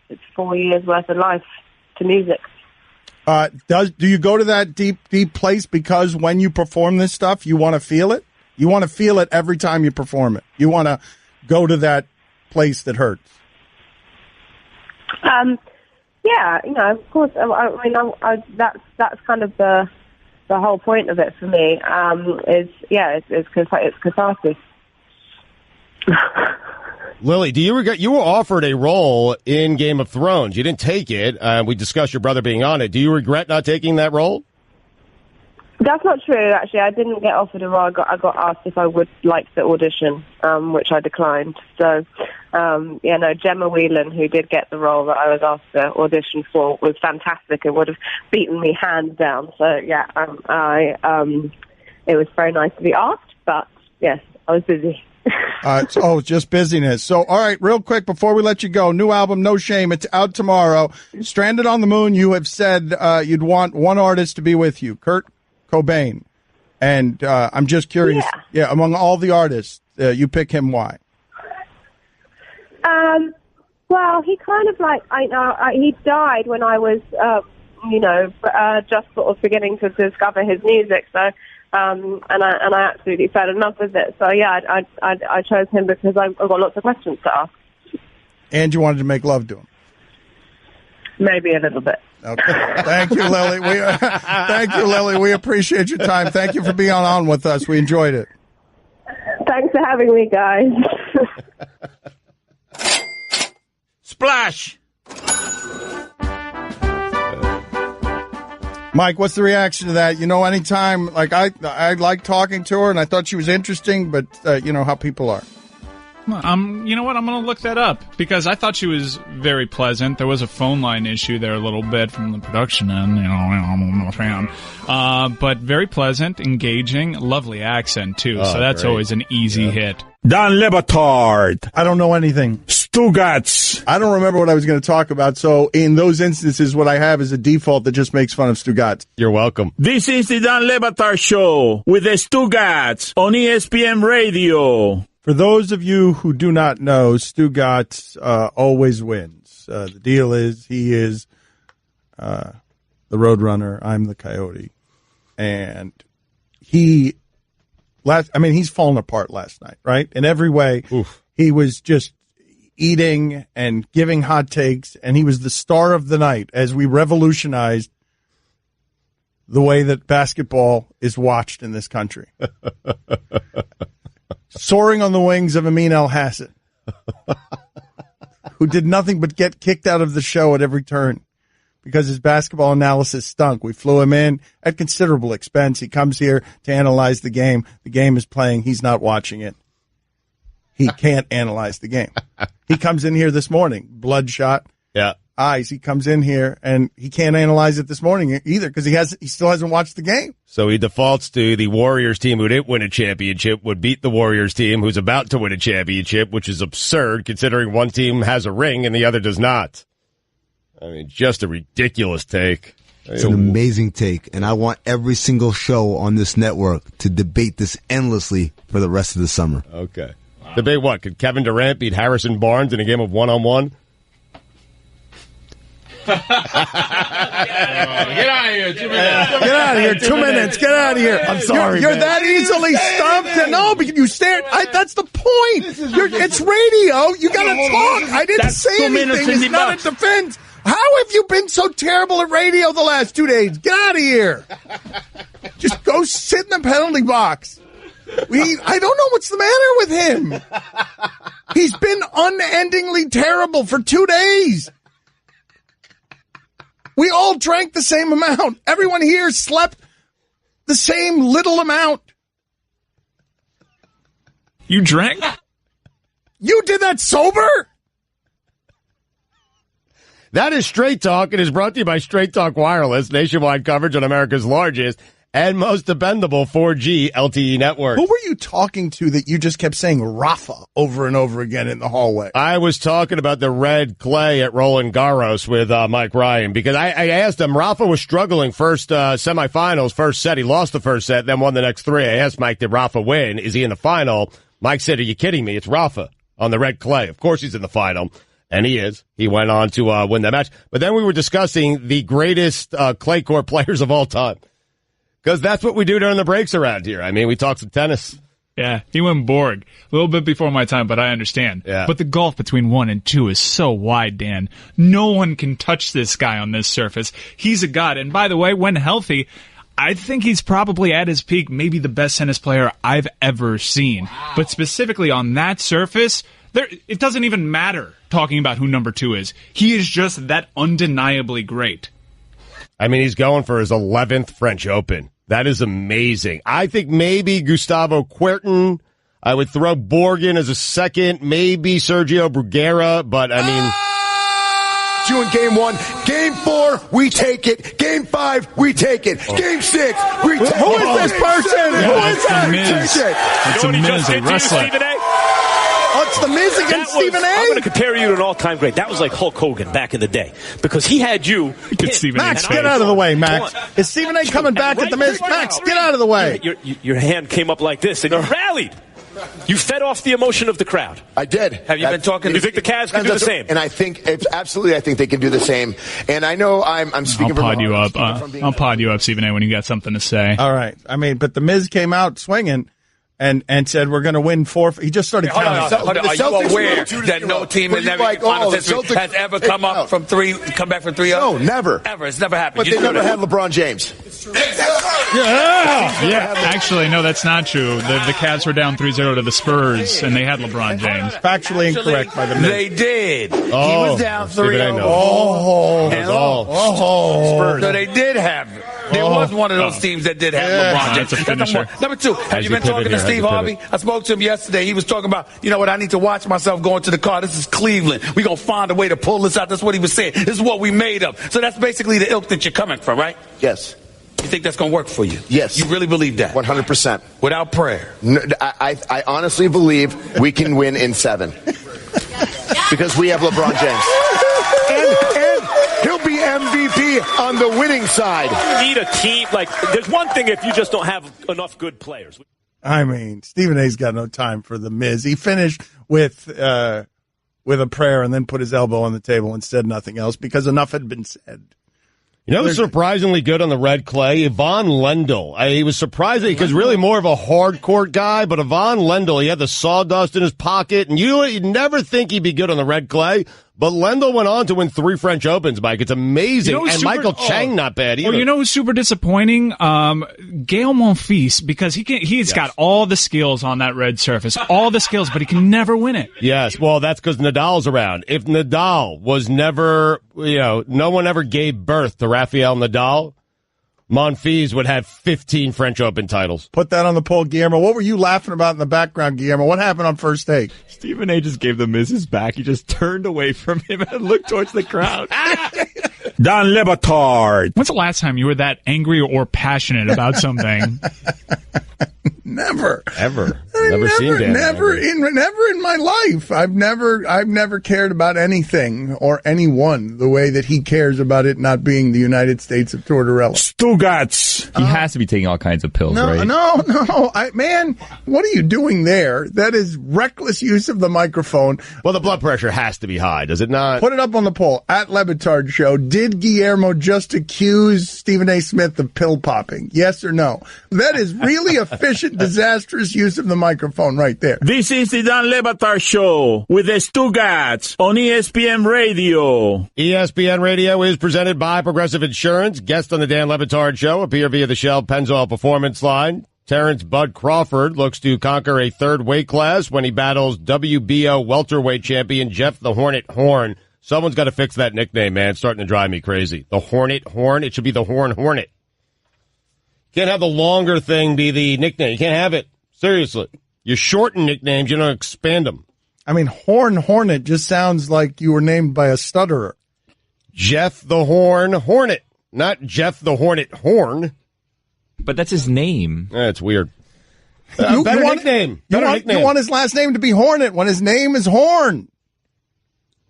it's 4 years worth of life to music. Do you go to that deep place because when you perform this stuff, you want to feel it? You want to feel it every time you perform it. You want to go to that place that hurts. Yeah, of course. That's kind of the whole point of it for me. It's catharsis. Lily, do you regret you were offered a role in Game of Thrones? You didn't take it. We discussed your brother being on it. Do you regret not taking that role? That's not true, actually. I didn't get offered a role. I got asked if I would like the audition, which I declined. So, Gemma Whelan, who did get the role that I was asked to audition for, was fantastic and would have beaten me hands down. So, yeah, it was very nice to be asked, but yes, I was busy. It's just busyness. So, all right, real quick before we let you go, new album, No Shame. It's out tomorrow. Stranded on the Moon, you have said you'd want one artist to be with you, Kurt Cobain. And I'm just curious, among all the artists, you pick him, why? Well, he kind of he died when I was, just sort of beginning to discover his music. So, and I absolutely fell in love with it. So yeah, I chose him because I've got lots of questions to ask. And you wanted to make love to him. Maybe a little bit. Okay. Thank you, Lily. Thank you, Lily. We appreciate your time. Thank you for being on with us. We enjoyed it. Thanks for having me, guys. Splash! Mike, what's the reaction to that? Anytime, I like talking to her, and I thought she was interesting, but how people are. You know what? I'm going to look that up because I thought she was very pleasant. There was a phone line issue there a little bit from the production end. I'm a fan. But very pleasant, engaging, lovely accent, too. So that's always an easy hit. Dan Le Batard. I don't know anything. Stugotz. I don't remember what I was going to talk about. So in those instances, what I have is a default that just makes fun of Stugotz. You're welcome. This is the Dan Le Batard Show with the Stugotz on ESPN Radio. For those of you who do not know, Stugotz always wins. The deal is he is the Roadrunner. I'm the Coyote. And he's fallen apart last night, right? In every way. Oof. He was just eating and giving hot takes, and he was the star of the night as we revolutionized the way that basketball is watched in this country. Soaring on the wings of Amin El-Hassan, who did nothing but get kicked out of the show at every turn because his basketball analysis stunk. We flew him in at considerable expense. He comes here to analyze the game. The game is playing. He's not watching it. He can't analyze the game. He comes in here this morning, bloodshot. Yeah. eyes. He comes in here and he can't analyze it this morning either because he still hasn't watched the game. So he defaults to the Warriors team who didn't win a championship would beat the Warriors team who's about to win a championship, which is absurd considering one team has a ring and the other does not. I mean, just a ridiculous take. It's an amazing take, and I want every single show on this network to debate this endlessly for the rest of the summer. Okay. Wow. Debate what? Could Kevin Durant beat Harrison Barnes in a game of one-on-one? Get out of here. 2 minutes. Get out of here. 2 minutes. Get out of here. I'm sorry. You're that easily stumped. No, because you stared. That's the point. It's radio. You got to talk. I didn't say anything. It's not a defense. How have you been so terrible at radio the last 2 days? Get out of here. Just go sit in the penalty box. I don't know what's the matter with him. He's been unendingly terrible for 2 days. We all drank the same amount. Everyone here slept the same little amount. You drank? You did that sober? That is Straight Talk. It is brought to you by Straight Talk Wireless, nationwide coverage on America's largest and most dependable 4G LTE network. Who were you talking to that you just kept saying Rafa over and over again in the hallway? I was talking about the red clay at Roland Garros with Mike Ryan because I asked him, Rafa was struggling first semifinals, first set. He lost the first set, then won the next three. I asked Mike, did Rafa win? Is he in the final? Mike said, are you kidding me? It's Rafa on the red clay. Of course he's in the final. And he is. He went on to win that match. But then we were discussing the greatest clay court players of all time. Because that's what we do during the breaks around here. I mean, we talk some tennis. Yeah, he went Borg. A little bit before my time, but I understand. Yeah. But the gulf between 1 and 2 is so wide, Dan. No one can touch this guy on this surface. He's a god. And by the way, when healthy, I think he's probably at his peak, maybe the best tennis player I've ever seen. Wow. But specifically on that surface, it doesn't even matter talking about who number 2 is. He is just that undeniably great. I mean, he's going for his 11th French Open. That is amazing. I think maybe Gustavo Kuerten. I would throw Borg in as a second, maybe Sergio Bruguera, but I mean... You in game 1. Game 4, we take it. Game 5, we take it. Game 6, we take it. Who is this person? Yeah, who is that? It's a Miz, a wrestler. Oh, it's the Miz against Stephen A. I'm going to compare you to an all-time great. That was like Hulk Hogan back in the day because he had you. Max, get out of the way, Max. Is Stephen A. coming back at the Miz? Max, get out of the way. Your hand came up like this and you rallied. You fed off the emotion of the crowd. I did. Have you been talking? You think the Cavs can do the same? And I think absolutely. I think they can do the same. And I know I'm speaking. I'll pod you up, Stephen A. When you got something to say. All right. I mean, but the Miz came out swinging. And said we're going to win 4. He just started counting. Are you aware that no team in every finals history has ever come back from 3-0? No, never. Ever. It's never happened. But they never had LeBron James. Yeah. Actually, no, that's not true. The Cavs were down 3-0 to the Spurs, and they had LeBron James. Factually incorrect by the Miz. They did. Oh, he was down 3-0. Spurs. So they did have it. There was one of those teams that did have LeBron James. That's a finisher. Number 2, have you been talking to Steve Harvey? I spoke to him yesterday. He was talking about, you know what, I need to watch myself going to the car. This is Cleveland. We're going to find a way to pull this out. That's what he was saying. This is what we made of. So that's basically the ilk that you're coming from, right? Yes. You think that's going to work for you? Yes. You really believe that? 100%. Without prayer? No, I honestly believe we can win in 7. Because we have LeBron James. And he'll be MVP on the winning side. You need a team. Like, there's one thing if you just don't have enough good players. I mean, Stephen A's got no time for the Miz. He finished with a prayer and then put his elbow on the table and said nothing else because enough had been said. You know who's surprisingly good on the red clay? Yvonne Lendl. He was surprising because really more of a hard court guy, but Yvonne Lendl, he had the sawdust in his pocket, and you'd never think he'd be good on the red clay. But Lendl went on to win 3 French Opens, Mike. It's amazing. And Michael Chang not bad either. Well, you know who's super disappointing? Gael Monfils, because he's got all the skills on that red surface. All the skills, but he can never win it. Yes, well, that's because Nadal's around. If Nadal was never, no one ever gave birth to Rafael Nadal, Monfils would have 15 French Open titles. Put that on the poll, Guillermo. What were you laughing about in the background, Guillermo? What happened on First Take? Stephen A. just gave the Miz his back. He just turned away from him and looked towards the crowd. Dan Le Batard. When's the last time you were that angry or passionate about something? Never. Ever. Never seen Dan. Never in my life. I've never cared about anything or anyone the way that he cares about it not being the United States of Tortorella. Stugotz. He has to be taking all kinds of pills, right? No. Man, what are you doing there? That is reckless use of the microphone. Well, the blood pressure has to be high, does it not? Put it up on the poll. At Le Batard Show. Did Guillermo just accuse Stephen A. Smith of pill popping? Yes or no? That is really efficient, disastrous use of the microphone right there. This is the Dan Le Batard Show with the Stugotz on ESPN Radio. ESPN Radio is presented by Progressive Insurance. Guest on the Dan Le Batard Show appear via the Shell Pennzoil Performance Line. Terrence Bud Crawford looks to conquer a third weight class when he battles WBO welterweight champion Jeff the Hornet Horn. Someone's got to fix that nickname, man. It's starting to drive me crazy. The Hornet Horn. It should be the Horn Hornet. Can't have the longer thing be the nickname. You can't have it. Seriously. You shorten nicknames, you don't expand them. I mean, Horn Hornet just sounds like you were named by a stutterer. Jeff the Horn Hornet, not Jeff the Hornet Horn. But that's his name. That's weird. Better nickname. You want his last name to be Hornet when his name is Horn.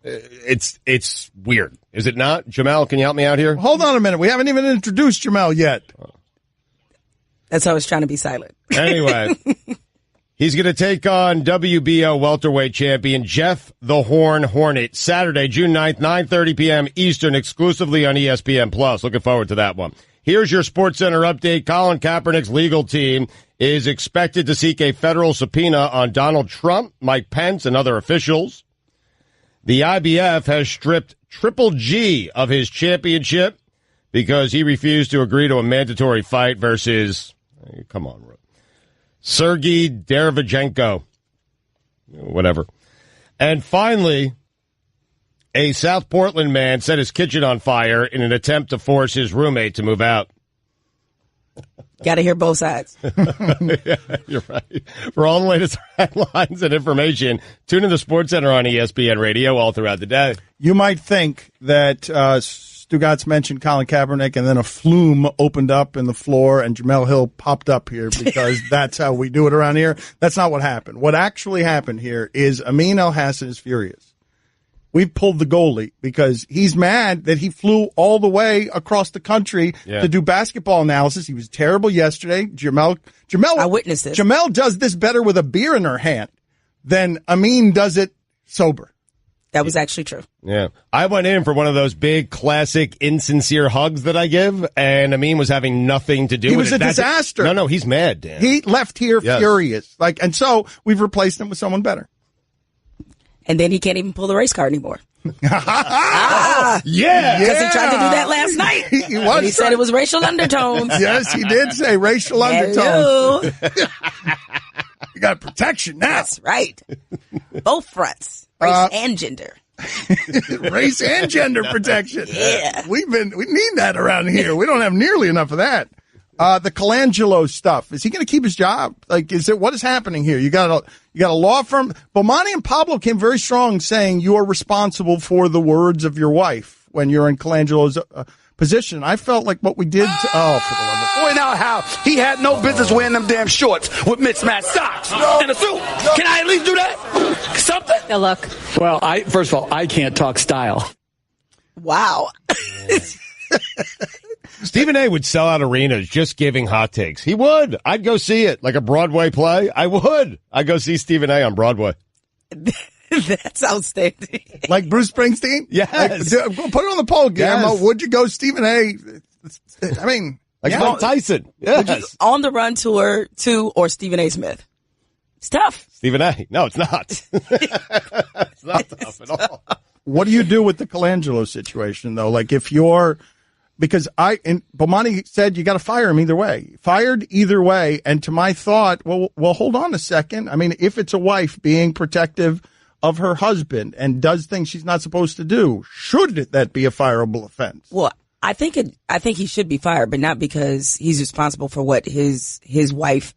It's weird. Is it not? Jemele, can you help me out here? Hold on a minute. We haven't even introduced Jemele yet. That's why I was trying to be silent. Anyway, he's going to take on WBO welterweight champion Jeff the Horn Hornet Saturday, June 9th, 9:30 p.m. Eastern, exclusively on ESPN+. Looking forward to that one. Here's your SportsCenter update. Colin Kaepernick's legal team is expected to seek a federal subpoena on Donald Trump, Mike Pence, and other officials. The IBF has stripped Triple G of his championship because he refused to agree to a mandatory fight versus, come on, Sergey Derevchenko. Whatever. And finally, a South Portland man set his kitchen on fire in an attempt to force his roommate to move out. Got to hear both sides. Yeah, you're right. For all the latest headlines and information, tune in to SportsCenter on ESPN Radio all throughout the day. You might think that Stugotz mentioned Colin Kaepernick and then a flume opened up in the floor and Jemele Hill popped up here because that's how we do it around here. That's not what happened. What actually happened here is Amin Elhassan is furious. We've pulled the goalie because he's mad that he flew all the way across the country to do basketball analysis. He was terrible yesterday. Jemele, I witnessed this. Jemele does this better with a beer in her hand than Amin does it sober. That was actually true. Yeah. I went in for one of those big, classic, insincere hugs that I give, and Amin was having nothing to do with it. He was a disaster. No, he's mad, Dan. He left here furious. And so we've replaced him with someone better. And then he can't even pull the race car anymore. Yeah. Because he tried to do that last night. He said it was racial undertones. Yes, he did say racial undertones. You got protection now. That's right. Both fronts. Race and gender. Race and gender protection. Yeah. We need that around here. We don't have nearly enough of that. The Colangelo stuff. Is he going to keep his job? What is happening here? You got a law firm. Bomani and Pablo came very strong saying you are responsible for the words of your wife when you're in Colangelo's position. I felt like what we did. For the love of Point out how he had no business wearing them damn shorts with mismatched socks and a suit. Can I at least do that? Something? Now look. Well, first of all, I can't talk style. Wow. Stephen A. would sell out arenas just giving hot takes. He would. I'd go see it. Like a Broadway play. I would. I'd go see Stephen A. on Broadway. That's outstanding. Like Bruce Springsteen? Yes. Put it on the poll, Guillermo. Yes. Would you go Stephen A.? I mean, Mike Tyson. Yes. On the Run tour to or Stephen A. Smith. It's tough. Stephen A. No, it's not. It's not tough at all. What do you do with the Colangelo situation, though? Like if you're... Because Bomani said you got to fire him either way. Fired either way. And to my thought, well, hold on a second. I mean, if it's a wife being protective of her husband and does things she's not supposed to do, should that be a fireable offense? What? I think he should be fired, but not because he's responsible for what his wife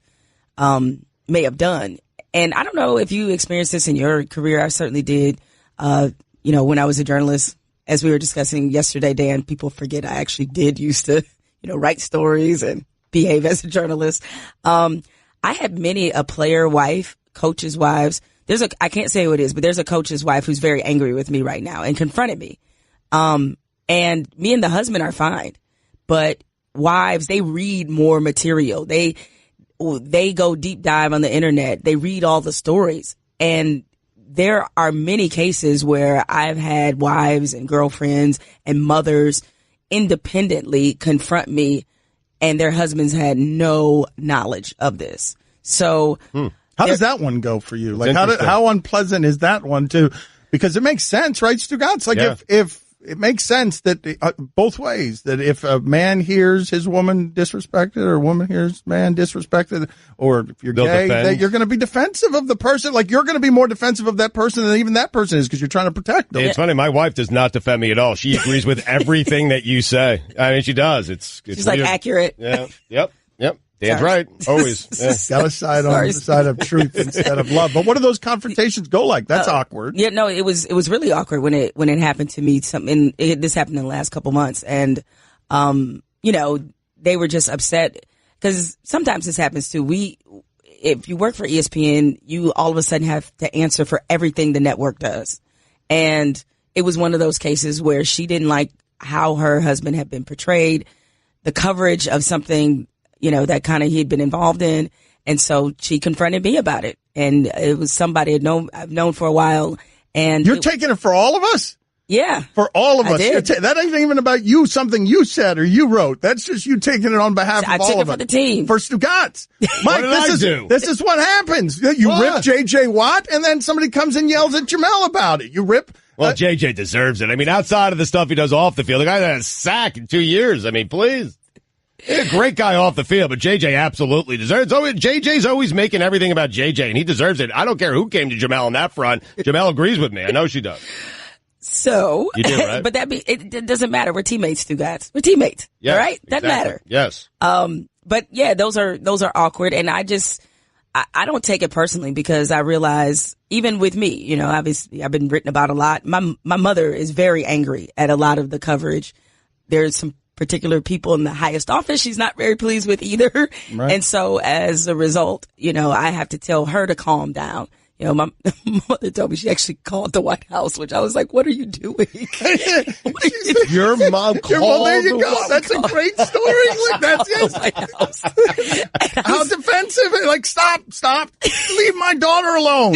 may have done. And I don't know if you experienced this in your career. I certainly did. When I was a journalist, as we were discussing yesterday, Dan, people forget I actually did used to, write stories and behave as a journalist. I had many a player wife, coach's wives. I can't say who it is, but there's a coach's wife who's very angry with me right now and confronted me. And me and the husband are fine, but wives, they read more material. They go deep dive on the internet. They read all the stories. And there are many cases where I've had wives and girlfriends and mothers independently confront me, and their husbands had no knowledge of this. So how does that one go for you? Like, how unpleasant is that one too? Because it makes sense, right, Stugotz? Like, if it makes sense that both ways, that if a man hears his woman disrespected or a woman hears man disrespected, or if you're gay, that you're going to be defensive of the person. Like, you're going to be more defensive of that person than even that person is because you're trying to protect them. It's funny. My wife does not defend me at all. She agrees with everything that you say. I mean, she does. It's she's weird. Like accurate. Yeah. Yep. Dan's right. Always. Got to side on the side of truth instead of love. But what do those confrontations go like? That's awkward. Yeah, no, it was really awkward when it happened to me. This happened in the last couple months, and they were just upset because sometimes this happens too. If you work for ESPN, you all of a sudden have to answer for everything the network does, and it was one of those cases where she didn't like how her husband had been portrayed, the coverage of something that kind of he'd been involved in. And so she confronted me about it. And it was somebody I've known for a while. And you're taking it for all of us? Yeah. For all of us. Did. That ain't even about you, something you said or you wrote. That's just you taking it on behalf of all of us. I took it for the team. For Stugotz. Mike, this is what happens. You rip J.J. Watt, and then somebody comes and yells at Jemele about it. You rip... Well, JJ deserves it. I mean, outside of the stuff he does off the field, the guy had a sack in 2 years. I mean, please. He's a great guy off the field, but JJ absolutely deserves it. JJ's always making everything about JJ, and he deserves it. I don't care who came to Jemele on that front. Jemele agrees with me. I know she does. So, you do, right? But it doesn't matter. We're teammates, Stugotz. We're teammates. Yeah, all right? Exactly. Doesn't matter. Yes. But yeah, those are awkward, and I don't take it personally because I realize even with me, obviously I've been written about a lot. My mother is very angry at a lot of the coverage. There's some particular people in the highest office she's not very pleased with either. Right. And so as a result, I have to tell her to calm down. My mother told me she actually called the White House, which I was like, what are you doing? Your mom called there you go. That's a great story. Like, that's the White House. How defensive. Like, stop. Leave my daughter alone.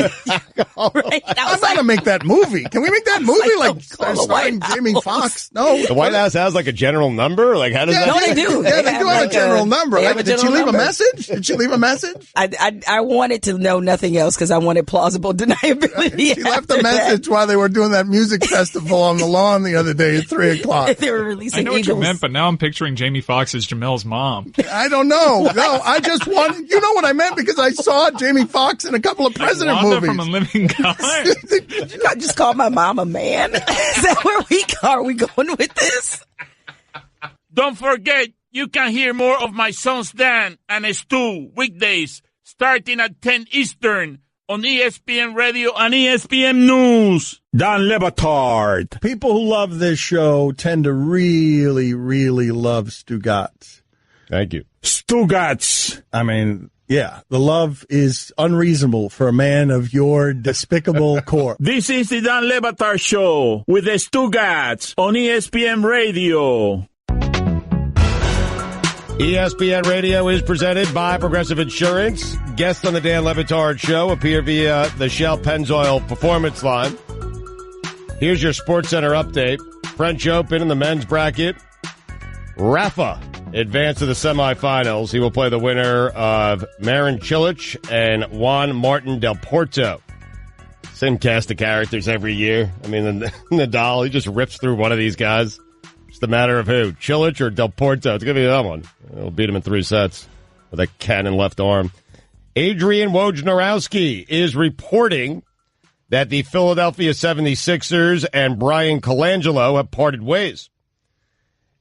Right. I'm going to make that movie. Can we make that movie? Like starring Jamie Foxx? No. The White House has like a general number? Like, how does that? No, they do. Yeah, they do have a general number. Did she leave a message? Did she leave a message? I wanted to know nothing else because I wanted plausible deniability. She left a message while they were doing that music festival on the lawn the other day at 3:00. They were releasing I know Eagles. what you meant, but now I'm picturing Jamie Foxx as Jamele's mom. I don't know. No, I just wanted, you know what I meant because I saw Jamie Foxx in a couple of president Wanda movies. From A Living God. I just called my mom a man. Is that where are we going with this? Don't forget, you can hear more of my sons Dan and Stu weekdays starting at 10 Eastern on ESPN Radio and ESPN News. Dan Le Batard. People who love this show tend to really, really love Stugotz. Thank you. Stugotz. I mean, yeah, the love is unreasonable for a man of your despicable core. This is the Dan Le Batard Show with the Stugotz on ESPN Radio. ESPN Radio is presented by Progressive Insurance. Guests on the Dan Le Batard Show appear via the Shell Pennzoil Performance Line. Here's your SportsCenter update. French Open in the men's bracket. Rafa advanced to the semifinals. He will play the winner of Marin Cilic and Juan Martin Del Porto. Same cast of characters every year. I mean, Nadal, he just rips through one of these guys. It's the matter of who, Cilic or Del Porto. It's going to be that one. He'll beat him in 3 sets with a cannon left arm. Adrian Wojnarowski is reporting that the Philadelphia 76ers and Brian Colangelo have parted ways.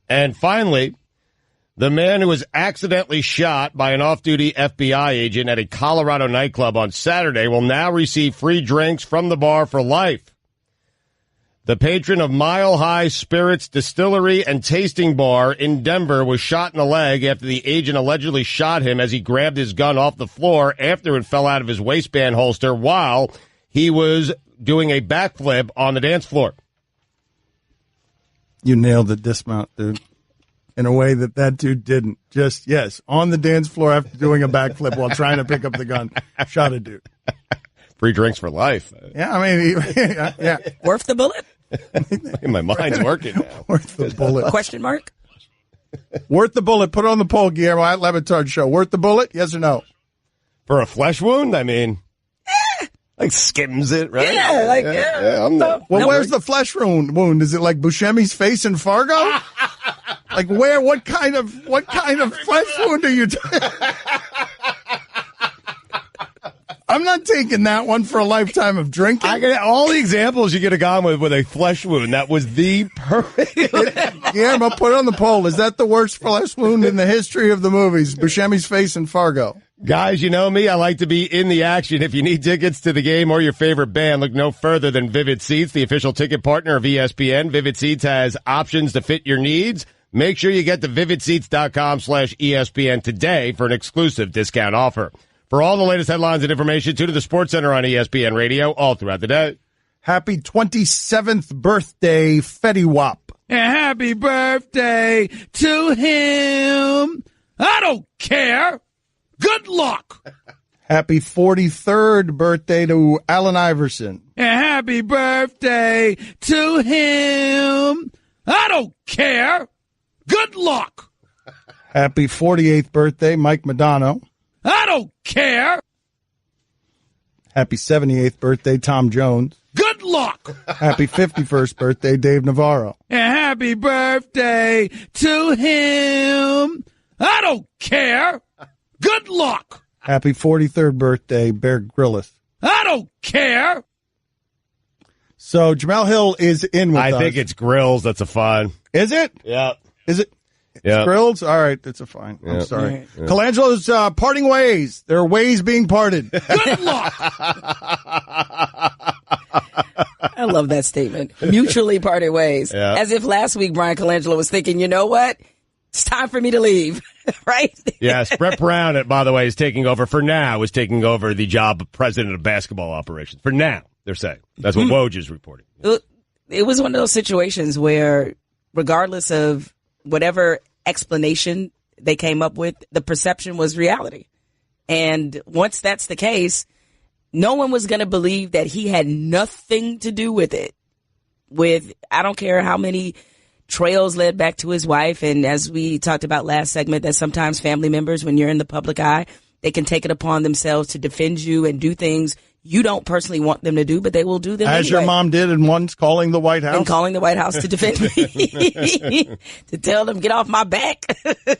And finally, the man who was accidentally shot by an off-duty FBI agent at a Colorado nightclub on Saturday will now receive free drinks from the bar for life. The patron of Mile High Spirits Distillery and Tasting Bar in Denver was shot in the leg after the agent allegedly shot him as he grabbed his gun off the floor after it fell out of his waistband holster while he was doing a backflip on the dance floor. You nailed the dismount, dude, in a way that dude didn't. Just, yes, on the dance floor after doing a backflip while trying to pick up the gun. Shot a dude. Free drinks for life. Yeah, I mean, yeah. Worth the bullet? My mind's working now. Worth the bullet. Question mark? Worth the bullet. Put it on the poll, Guillermo, at Batard Show. Worth the bullet? Yes or no? For a flesh wound? I mean, like skims it, right? Yeah, I'm not. Well, where's the flesh wound? Is it like Buscemi's face in Fargo? Like where? What kind of flesh wound are you? I'm not taking that one for a lifetime of drinking. I got all the examples you could have gone with a flesh wound. That was the perfect. Guillermo, put it on the poll. Is that the worst flesh wound in the history of the movies? Buscemi's face in Fargo. Guys, you know me. I like to be in the action. If you need tickets to the game or your favorite band, look no further than Vivid Seats, the official ticket partner of ESPN. Vivid Seats has options to fit your needs. Make sure you get to vividseats.com/ESPN today for an exclusive discount offer. For all the latest headlines and information, tune to the Sports Center on ESPN Radio all throughout the day. Happy 27th birthday, Fetty Wap. And happy birthday to him. I don't care. Good luck. Happy 43rd birthday to Allen Iverson. And happy birthday to him. I don't care. Good luck. Happy 48th birthday, Mike Madonna. I don't care. Happy 78th birthday, Tom Jones. Good luck. Happy 51st birthday, Dave Navarro. And happy birthday to him. I don't care. Good luck. Happy 43rd birthday, Bear Grylls. I don't care. So Jemele Hill is in with us. I think it's Grills. That's a fun. Is it? Yeah. Is it? Yeah. Grills? All right, that's a fine. I'm sorry. Right. Yeah. Colangelo's parting ways. There are ways being parted. Good luck. I love that statement. Mutually parted ways. Yeah. As if last week Brian Colangelo was thinking, you know what? It's time for me to leave. Right? Yes. Brett Brown, by the way, is taking over the job of president of basketball operations. For now, they're saying. That's what Woj is reporting. It was one of those situations where, regardless of whatever explanation they came up with, the perception was reality. And once that's the case, no one was going to believe that he had nothing to do with it. I don't care how many trails led back to his wife. And as we talked about last segment, that sometimes family members, when you're in the public eye, they can take it upon themselves to defend you and do things you don't personally want them to do, but they will do them As anyway. your mom did in once calling the White House. And calling the White House to defend me. To tell them, get off my back.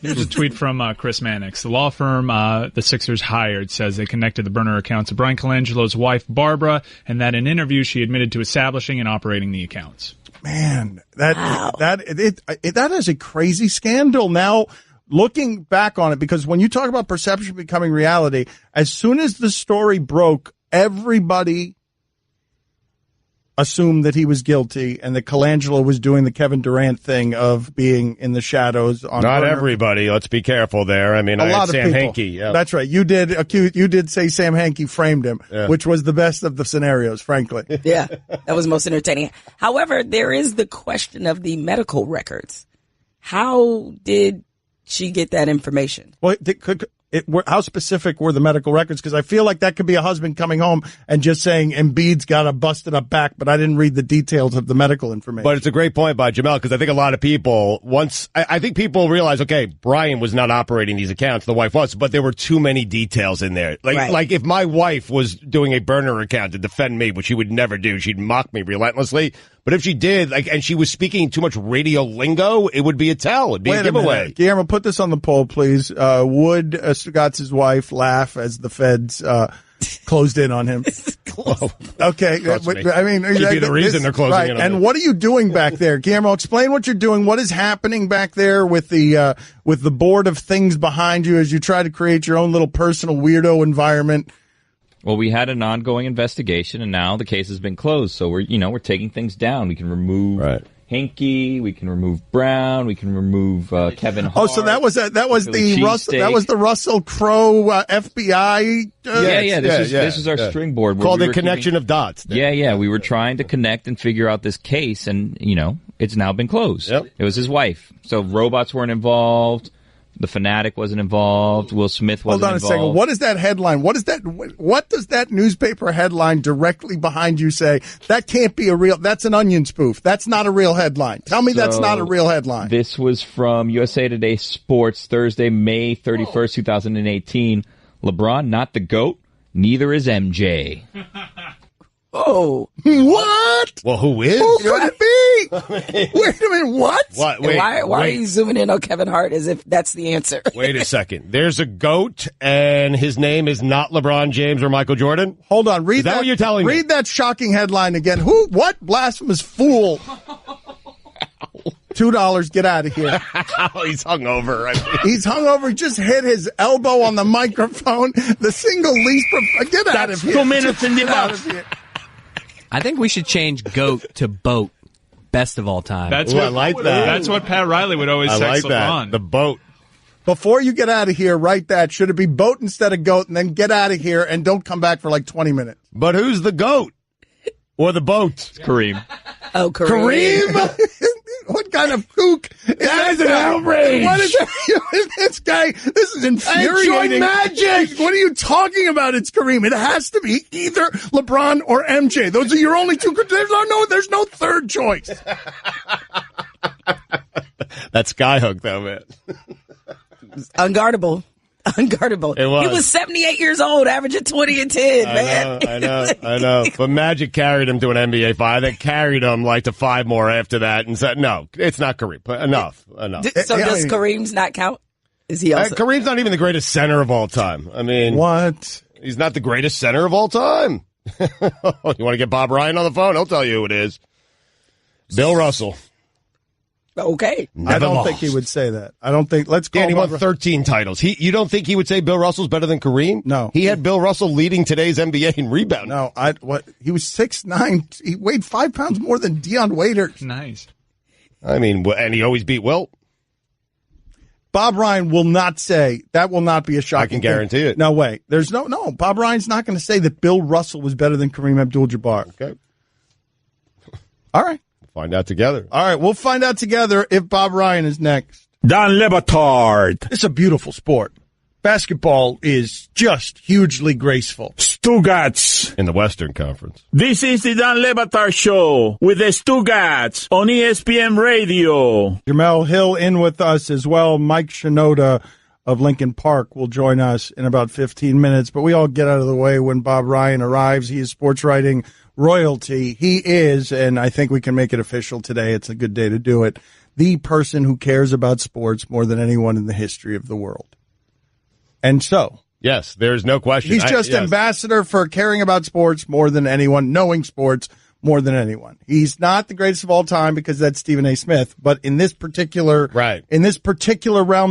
Here's a tweet from Chris Mannix. The law firm the Sixers hired says they connected the burner accounts of Brian Colangelo's wife, Barbara, and that in interviews she admitted to establishing and operating the accounts. Man, that is a crazy scandal. Now, looking back on it, because when you talk about perception becoming reality, as soon as the story broke, everybody assumed that he was guilty and that Colangelo was doing the Kevin Durant thing of being in the shadows. Not everybody. Let's be careful there. I mean, a lot of Sam people. Hinkie. Yeah. That's right. You did say Sam Hinkie framed him, which was the best of the scenarios, frankly. Yeah, that was most entertaining. However, there is the question of the medical records. How did she get that information? Well, how specific were the medical records? Because I feel like that could be a husband coming home and just saying Embiid's got a busted up back, but I didn't read the details of the medical information. But it's a great point by Jemele, because I think a lot of people, I think people realize, okay, Brian was not operating these accounts, the wife was, but there were too many details in there. Like if my wife was doing a burner account to defend me, which she would never do, she'd mock me relentlessly. But if she did, and she was speaking too much radio lingo, it would be a tell. It'd be a giveaway. Guillermo, put this on the poll, please. Would Stugotz's wife laugh as the feds closed in on him? close. Okay. me. I mean, Could be the reason they're closing right. it on And this. what are you doing back there, Guillermo? Explain what you're doing. What is happening back there with the board of things behind you as you try to create your own little personal weirdo environment? Well, we had an ongoing investigation, and now the case has been closed. So we're taking things down. We can remove Hinkie, we can remove Brown, we can remove Kevin Hart. Oh, so that was the Russell Crowe FBI. This is our string board. Called the connection of dots. Yeah. We were trying to connect and figure out this case, and it's now been closed. Yep. It was his wife. So robots weren't involved. The Fanatic wasn't involved. Will Smith wasn't involved. Hold on a second. What is that headline? What does that newspaper headline directly behind you say? That can't be that's an Onion spoof. That's not a real headline. Tell me that's not a real headline. This was from USA Today Sports, Thursday, May 31st, 2018. LeBron, not the GOAT. Neither is MJ. Oh, what? Well, who is? Who could it be? Wait a minute, what? Why are you zooming in on Kevin Hart as if that's the answer? Wait a second. There's a GOAT, and his name is not LeBron James or Michael Jordan? Hold on. Read is that what you're telling me? Read that shocking headline again. What blasphemous fool? $2, get out of here. He's hungover. He's hungover. He just hit his elbow on the microphone. The single least. Get out of here. 2 minutes in the box. I think we should change GOAT to BOAT. Best of all time. That's what I like that. That's what Pat Riley would always say. Like that. The boat. Before you get out of here, write that. Should it be boat instead of goat? And then get out of here and don't come back for like 20 minutes. But who's the GOAT? Or the boat? It's Kareem. Oh, Kareem? What kind of kook? That is an outrage. What is that? This guy, this is infuriating. Magic. What are you talking about? It's Kareem. It has to be either LeBron or MJ. Those are your only two. There's no third choice. That skyhook, though, man. Unguardable. It was. He was 78 years old, averaging 20 and 10, man. I know. But Magic carried him to an NBA final. That carried him like to 5 more after that and said, no, it's not Kareem. Enough. So does Kareem's not count? Is he also? Kareem's not even the greatest center of all time. I mean. What? He's not the greatest center of all time. You want to get Bob Ryan on the phone? He'll tell you who it is. Bill Russell. Okay. I don't think he would say that. I don't think. Let's call. Dan, he won 13 titles. You don't think he would say Bill Russell's better than Kareem? No. He had Bill Russell leading today's NBA in rebounding. No, he was 6'9". He weighed 5 pounds more than Deion Waiters. Nice. I mean, and he always beat Wilt. Bob Ryan will not say that. Will not be a shocking. I can guarantee it. No way. There's no. Bob Ryan's not going to say that Bill Russell was better than Kareem Abdul-Jabbar. Okay. All right. Find out together. All right, we'll find out together if Bob Ryan is next. Dan Le Batard. It's a beautiful sport. Basketball is just hugely graceful. Stugotz. In the Western Conference. This is the Dan Le Batard Show with the Stugotz on ESPN Radio. Jemele Hill in with us as well. Mike Shinoda of Lincoln Park will join us in about 15 minutes. But we all get out of the way when Bob Ryan arrives. He is sports writing royalty. He is, and I think we can make it official today. It's a good day to do it. The person who cares about sports more than anyone in the history of the world. And so. Yes, there's no question. He's just ambassador for caring about sports more than anyone, knowing sports more than anyone. He's not the greatest of all time because that's Stephen A. Smith, but in this particular realm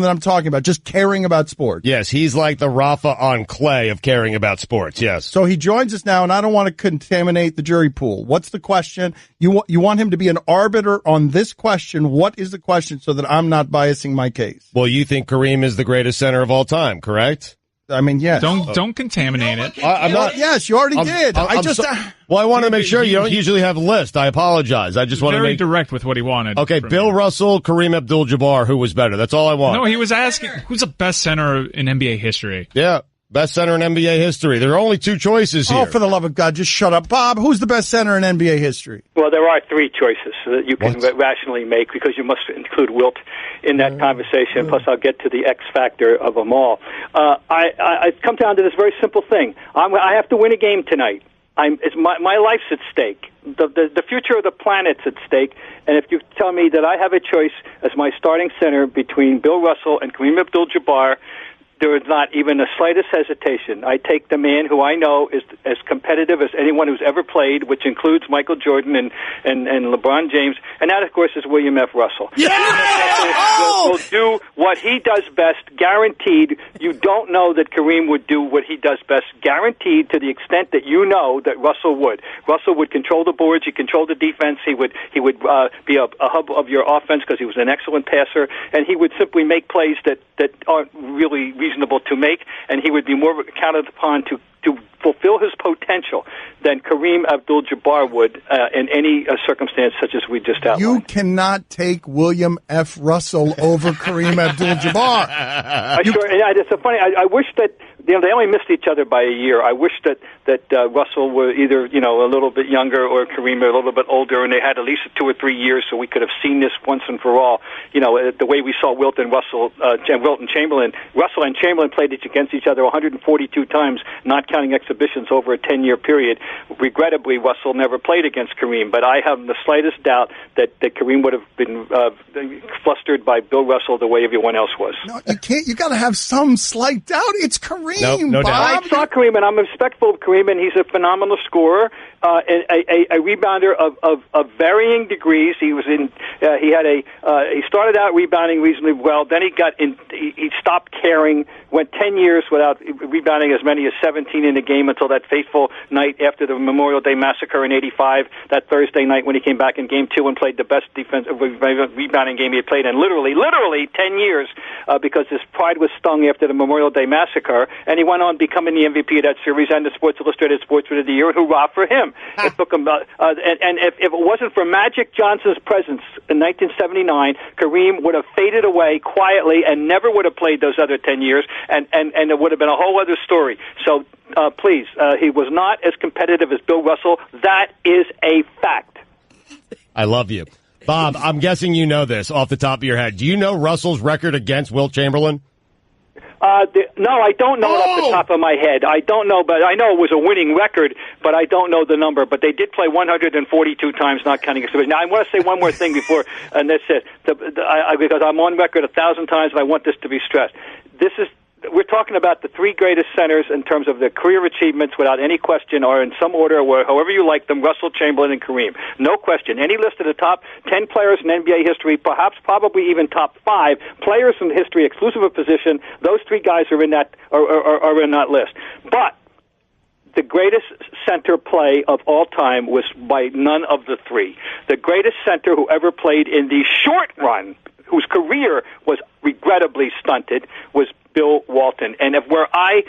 that I'm talking about, just caring about sports. Yes, he's like the Rafa on Clay of caring about sports, yes. So he joins us now, and I don't want to contaminate the jury pool. What's the question? You want him to be an arbiter on this question. What is the question so that I'm not biasing my case? Well, you think Kareem is the greatest center of all time, correct? I mean, yes. Don't contaminate it. I'm not. Yes, you already did. Well, I want to make sure you don't usually have a list. I apologize. I just want to very direct with what he wanted. Okay, Bill Russell, Kareem Abdul-Jabbar, who was better? That's all I want. No, he was asking who's the best center in NBA history. Yeah, best center in NBA history. There are only 2 choices here. Oh, for the love of God, just shut up, Bob. Who's the best center in NBA history? Well, there are 3 choices that you can rationally make because you must include Wilt in that conversation. Plus, I'll get to the X factor of them all. I come down to this very simple thing. I have to win a game tonight. My life's at stake. The future of the planet's at stake. And if you tell me that I have a choice as my starting center between Bill Russell and Kareem Abdul-Jabbar, there is not even the slightest hesitation. I take the man who I know is as competitive as anyone who's ever played, which includes Michael Jordan and LeBron James, and that, of course, is William F. Russell. Will do what he does best, guaranteed. You don't know that Kareem would do what he does best, guaranteed, to the extent that you know that Russell would. Russell would control the boards, he'd control the defense, he would be a hub of your offense because he was an excellent passer, and he would simply make plays that aren't really reasonable to make, and he would be more counted upon to fulfill his potential than Kareem Abdul-Jabbar would in any circumstance such as we just outlined. You cannot take William F. Russell over Kareem Abdul-Jabbar. Sure, and it's so funny. I wish that they only missed each other by a year. I wish that Russell were either a little bit younger or Kareem a little bit older, and they had at least 2 or 3 years, so we could have seen this once and for all. The way we saw Wilt and Chamberlain. Russell and Chamberlain played against each other 142 times, not counting exhibitions over a 10-year period. Regrettably, Russell never played against Kareem, but I have the slightest doubt that Kareem would have been flustered by Bill Russell the way everyone else was. No, you can't. You got to have some slight doubt. It's Kareem. No doubt. I saw Kareem, and I'm respectful of Kareem, and he's a phenomenal scorer, a rebounder of varying degrees. He was in. He started out rebounding reasonably well. Then he stopped caring. Went 10 years without rebounding as many as 17 in a game until that fateful night after the Memorial Day Massacre in '85. That Thursday night when he came back in Game 2 and played the best rebounding game he had played in literally 10 years because his pride was stung after the Memorial Day Massacre, and he went on becoming the MVP of that series and the Sports Illustrated Sportsman of the Year. Hurrah for him! It took him, and if it wasn't for Magic Johnson's presence in 1979, Kareem would have faded away quietly and never would have played those other 10 years, and it would have been a whole other story. So please, he was not as competitive as Bill Russell. That is a fact. I love you. Bob, I'm guessing you know this off the top of your head. Do you know Russell's record against Wilt Chamberlain? No, I don't know it off the top of my head. I don't know, but I know it was a winning record, but I don't know the number. But they did play 142 times, not counting exhibition. Now, I want to say one more thing before, and that's it, because I'm on record 1,000 times, and I want this to be stressed. We're talking about the 3 greatest centers in terms of their career achievements without any question, or in some order, or however you like them, Russell, Chamberlain, and Kareem. No question. Any list of the top 10 players in NBA history, perhaps probably even top 5 players in history exclusive of position, those 3 guys are in that are in that list. But the greatest center play of all time was by none of the 3. The greatest center who ever played in the short run, whose career was regrettably stunted, was Bill Walton. And I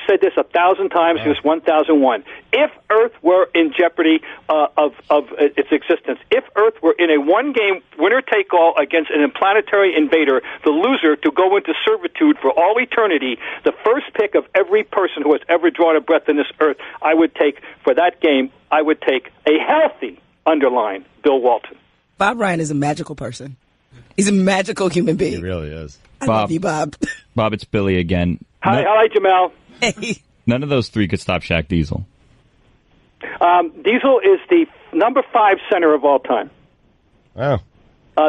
said this 1,000 times, here's 1,001. If Earth were in jeopardy of its existence, if Earth were in a one-game winner-take-all against an interplanetary invader, the loser to go into servitude for all eternity, the first pick of every person who has ever drawn a breath in this earth, I would take, for that game, I would take a healthy, underline, Bill Walton. Bob Ryan is a magical person. He's a magical human being. He really is. I love you, Bob. Bob, it's Billy again. Hi, Jemele. Hey. None of those 3 could stop Shaq Diesel. Diesel is the number 5 center of all time. Oh.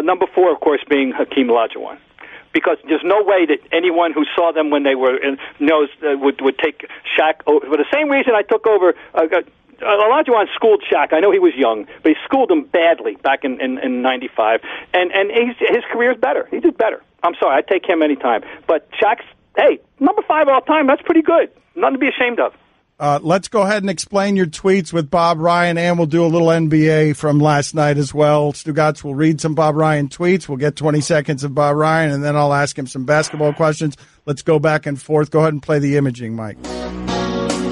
Number 4, of course, being Hakeem Olajuwon. Because there's no way that anyone who saw them when they were would take Shaq over. For the same reason I took over... Olajuwon schooled Shaq. I know he was young, but he schooled him badly back in 95. And his career's better. He did better. I'm sorry, I'd take him anytime. But Shaq's, number 5 all time, that's pretty good. Nothing to be ashamed of. Let's go ahead and explain your tweets with Bob Ryan, and we'll do a little NBA from last night as well. Stugotz will read some Bob Ryan tweets. We'll get 20 seconds of Bob Ryan, and then I'll ask him some basketball questions. Let's go back and forth. Go ahead and play the imaging, Mike.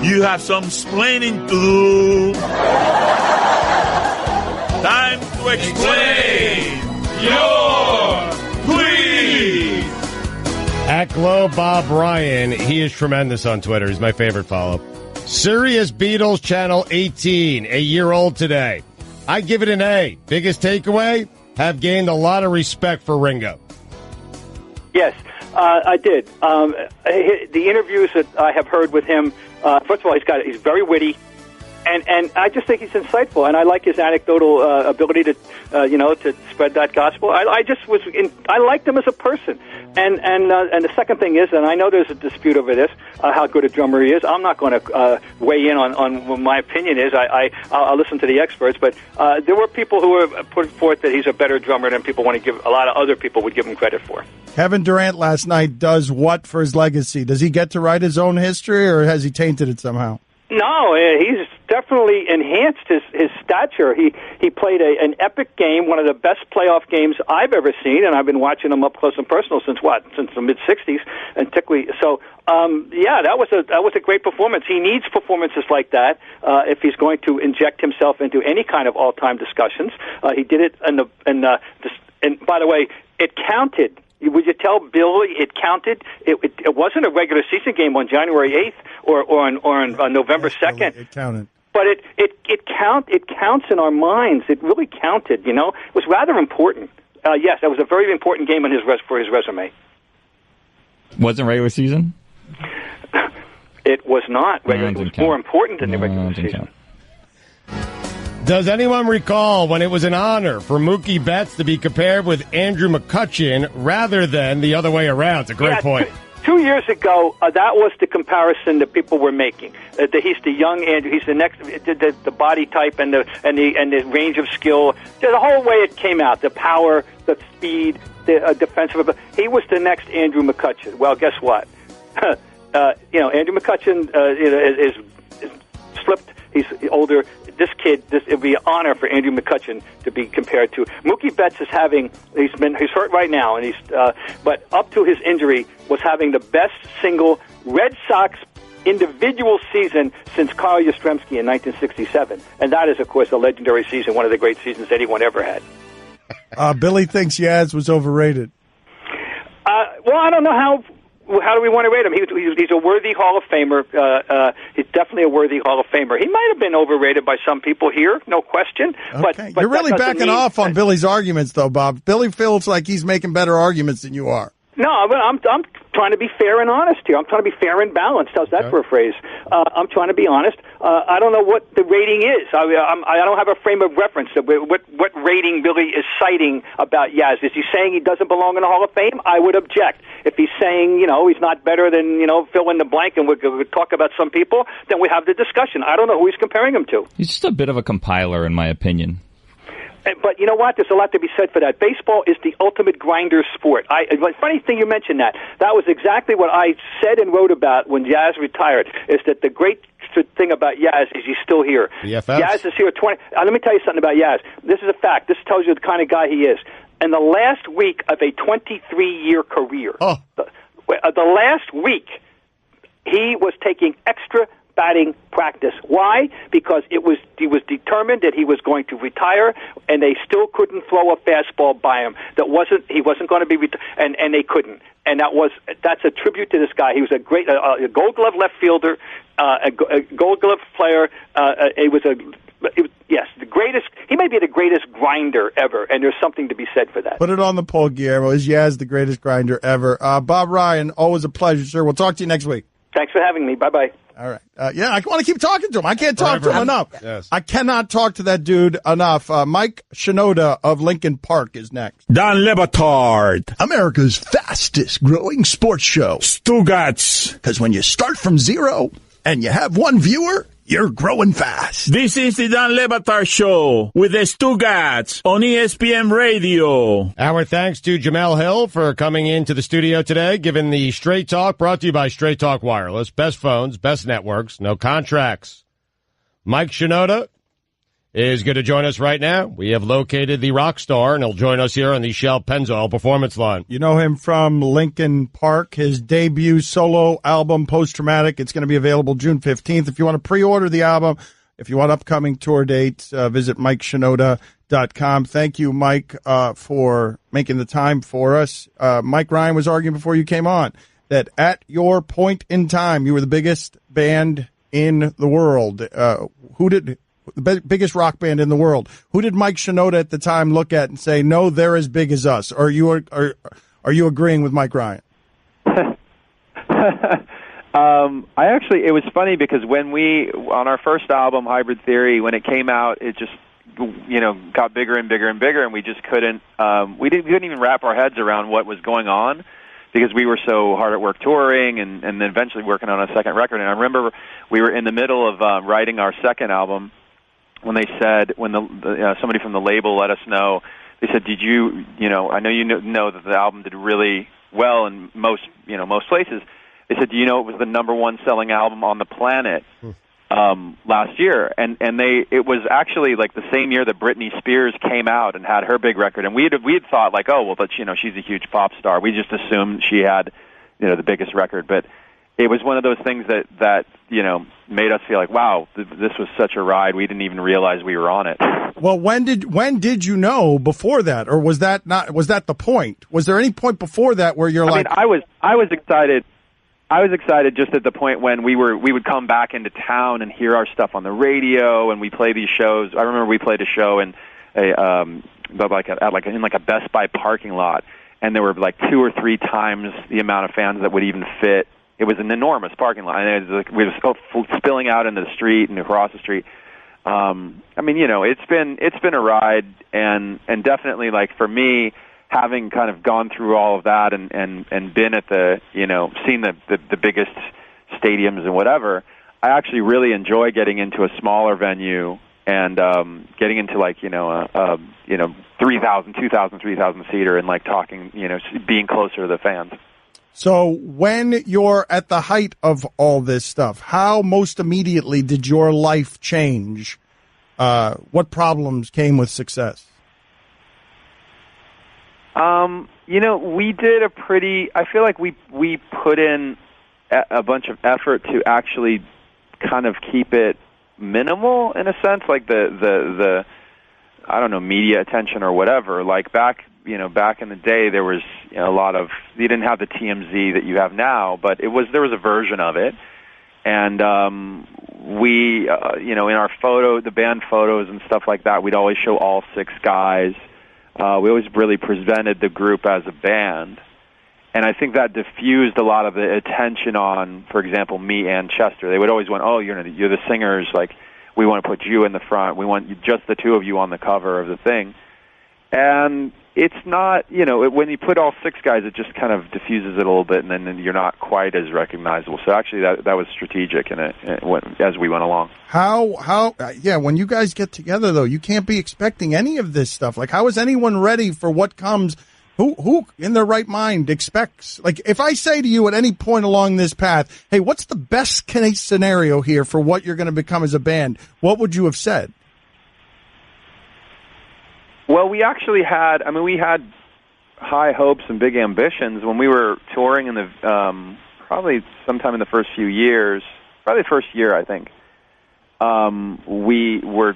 You have some explaining to do. Time to explain your tweet. At Glow Bob Ryan, he is tremendous on Twitter. He's my favorite follow. Sirius Beatles Channel 18, a year old today. I give it an A. Biggest takeaway? Have gained a lot of respect for Ringo. Yes, I did. The interviews that I have heard with him, first of all, he's very witty, And I just think he's insightful, and I like his anecdotal ability to, to spread that gospel. I liked him as a person. And the second thing is, and I know there's a dispute over this, how good a drummer he is. I'm not going to weigh in on what my opinion is. I'll listen to the experts, but there were people who were put forth that he's a better drummer than people want to give. A lot of other people would give him credit for. Kevin Durant last night does what for his legacy? Does he get to write his own history, or has he tainted it somehow? No, he's definitely enhanced his stature. He played an epic game, one of the best playoff games I've ever seen, and I've been watching him up close and personal since the mid '60s, and particularly so. That was a great performance. He needs performances like that if he's going to inject himself into any kind of all-time discussions. He did it, and by the way, it counted. Would you tell Billy it counted? It wasn't a regular season game on January 8th or on November 2nd. It counted. But it counts in our minds. It really counted, It was rather important. Yes, that was a very important game for his resume. Wasn't regular season? It was not. It was more important than the regular season. Does anyone recall when it was an honor for Mookie Betts to be compared with Andrew McCutchen rather than the other way around? It's a great point. 2 years ago, that was the comparison that people were making. He's the young Andrew. He's the next, the body type and the range of skill. The whole way it came out, the power, the speed, the defensive. He was the next Andrew McCutchen. Well, guess what? Andrew McCutchen is slipped. He's older. This kid, it would be an honor for Andrew McCutchen to be compared to. Mookie Betts he's hurt right now, and but up to his injury was having the best single Red Sox individual season since Carl Yastrzemski in 1967, and that is, of course, a legendary season, one of the great seasons anyone ever had. Billy thinks Yaz was overrated. Well, I don't know how do we want to rate him? He's a worthy Hall of Famer. He's definitely a worthy Hall of Famer. He might have been overrated by some people here, no question. Okay. But you're really backing off on Billy's arguments, though, Bob. Billy feels like he's making better arguments than you are. No, I'm trying to be fair and honest here. I'm trying to be fair and balanced. How's that for a phrase? I'm trying to be honest. I don't know what the rating is. I don't have a frame of reference. What rating Billy is citing about Yaz? Is he saying he doesn't belong in the Hall of Fame? I would object. If he's saying, he's not better than, fill in the blank and we'll talk about some people, then we have the discussion. I don't know who he's comparing him to. He's just a bit of a compiler, in my opinion. But you know what? There's a lot to be said for that. Baseball is the ultimate grinder sport. Funny thing you mentioned that. That was exactly what I said and wrote about when Yaz retired, is that the great thing about Yaz is he's still here. Yaz is here 20. Let me tell you something about Yaz. This is a fact. This tells you the kind of guy he is. In the last week of a 23-year career, the last week, he was taking extra batting practice. Why? Because he was determined that he was going to retire, and they still couldn't throw a fastball by him. He wasn't going to be and they couldn't. And that's a tribute to this guy. He was a great Gold Glove left fielder, a Gold Glove player. The greatest. He may be the greatest grinder ever, and there's something to be said for that. Put it on the poll, Guillermo. Is Yaz the greatest grinder ever? Bob Ryan, always a pleasure, sir. We'll talk to you next week. Thanks for having me. Bye-bye. All right. I want to keep talking to him. I can't talk to him enough. Yes. I cannot talk to that dude enough. Mike Shinoda of Lincoln Park is next. Don Le Batard. America's fastest growing sports show. Stugotz. Because when you start from zero and you have one viewer, you're growing fast. This is the Don Le Batard Show with the Stugotz on ESPN Radio. Our thanks to Jemele Hill for coming into the studio today, giving the Straight Talk, brought to you by Straight Talk Wireless. Best phones, best networks, no contracts. Mike Shinoda is going to join us right now. We have located the rock star, and he'll join us here on the Shell Pennzoil Performance Line. You know him from Lincoln Park, his debut solo album, Post Traumatic. It's going to be available June 15th. If you want to pre-order the album, if you want upcoming tour dates, visit MikeShinoda.com. Thank you, Mike, for making the time for us. Mike Ryan was arguing before you came on that at your point in time, you were the biggest band in the world. The biggest rock band in the world. Who did Mike Shinoda at the time look at and say, no, they're as big as us? Or are you agreeing with Mike Ryan? It was funny because on our first album, Hybrid Theory, when it came out, it just, got bigger and bigger and bigger, and we just couldn't couldn't even wrap our heads around what was going on because we were so hard at work touring and then eventually working on a second record. And I remember we were in the middle of writing our second album when they said, somebody from the label let us know, they said, did you, I know you know that the album did really well in most places. They said, do you know it was the number one selling album on the planet last year? And it was actually like the same year that Britney Spears came out and had her big record. And we had thought like, oh, well, but she's a huge pop star. We just assumed she had, the biggest record. But it was one of those things that made us feel like, wow, this was such a ride. We didn't even realize we were on it. Well, when did you know before that, or was that the point? Was there any point before that where you're I was excited. I was excited just at the point when we would come back into town and hear our stuff on the radio, and we play these shows. I remember we played a show in a Best Buy parking lot, and there were like 2 or 3 times the amount of fans that would even fit. It was an enormous parking lot, and it was like we were spilling out into the street and across the street. It's been a ride, and definitely like for me, having kind of gone through all of that and been at seen the biggest stadiums and whatever, I actually really enjoy getting into a smaller venue and getting into 3,000, 2,000, 3,000 seater and like talking, being closer to the fans. So when you're at the height of all this stuff, how most immediately did your life change? What problems came with success? We did I feel like we put in a bunch of effort to actually kind of keep it minimal in a sense, like the I don't know, media attention or whatever. Like back in the day, there was a lot of, you didn't have the TMZ that you have now, but there was a version of it. And we, in our the band photos and stuff like that, we'd always show all 6 guys. We always really presented the group as a band. And I think that diffused a lot of the attention on, for example, me and Chester. They would always want, oh, you're the singers, like, we want to put you in the front. We want just the 2 of you on the cover of the thing. And it's not, when you put all 6 guys, it just kind of diffuses it a little bit, and then you're not quite as recognizable. So actually, that was strategic as we went along. When you guys get together, though, you can't be expecting any of this stuff. Like, how is anyone ready for what comes? Who in their right mind expects? Like, if I say to you at any point along this path, hey, what's the best case scenario here for what you're going to become as a band? What would you have said? Well, we actually had high hopes and big ambitions when we were touring in the probably sometime in the first few years, probably the first year, I think. We were,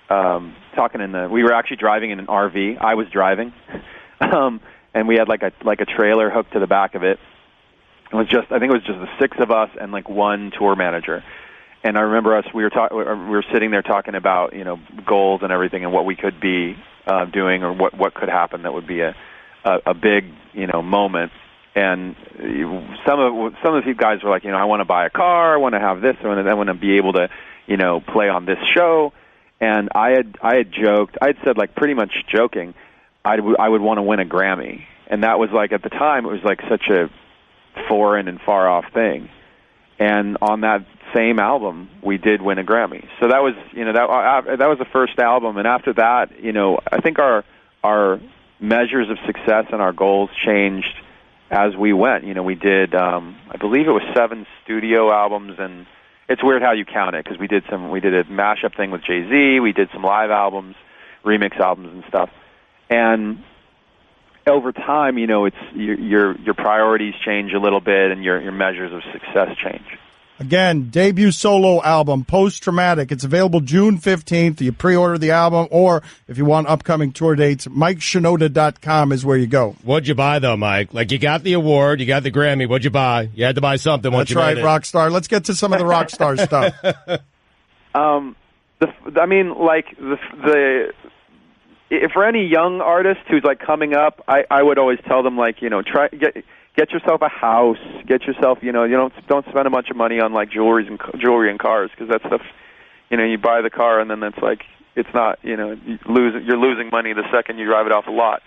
talking we were actually driving in an RV. I was driving, and we had like a trailer hooked to the back of it. I think it was just the 6 of us and like 1 tour manager. And I remember we were sitting there talking about, goals and everything and what we could be doing or what could happen that would be a big, moment. And some of the guys were like, I want to buy a car, I want to have this, I want to be able to, play on this show. And I had joked, I had said, like, pretty much joking, I would want to win a Grammy. And that was like, at the time, it was like such a foreign and far off thing. And on that same album, we did win a Grammy. So that was, that was the first album. And after that, I think our measures of success and our goals changed as we went. We did, I believe it was 7 studio albums, and it's weird how you count it because we did a mashup thing with Jay-Z. We did some live albums, remix albums, and stuff. And over time, it's your priorities change a little bit, and your measures of success change. Again, debut solo album, Post Traumatic. It's available June 15th. You pre-order the album, or if you want upcoming tour dates, MikeShinoda.com is where you go. What'd you buy, though, Mike? Like, you got the award, you got the Grammy. What'd you buy? You had to buy something. That's right, Rockstar. Let's get to some of the Rockstar stuff. For any young artist who's like coming up, I would always tell them, like, try get yourself a house, get yourself, you don't spend a bunch of money on like jewelry and cars, because that stuff, you buy the car and then it's like, it's not, you're losing money the second you drive it off the lot.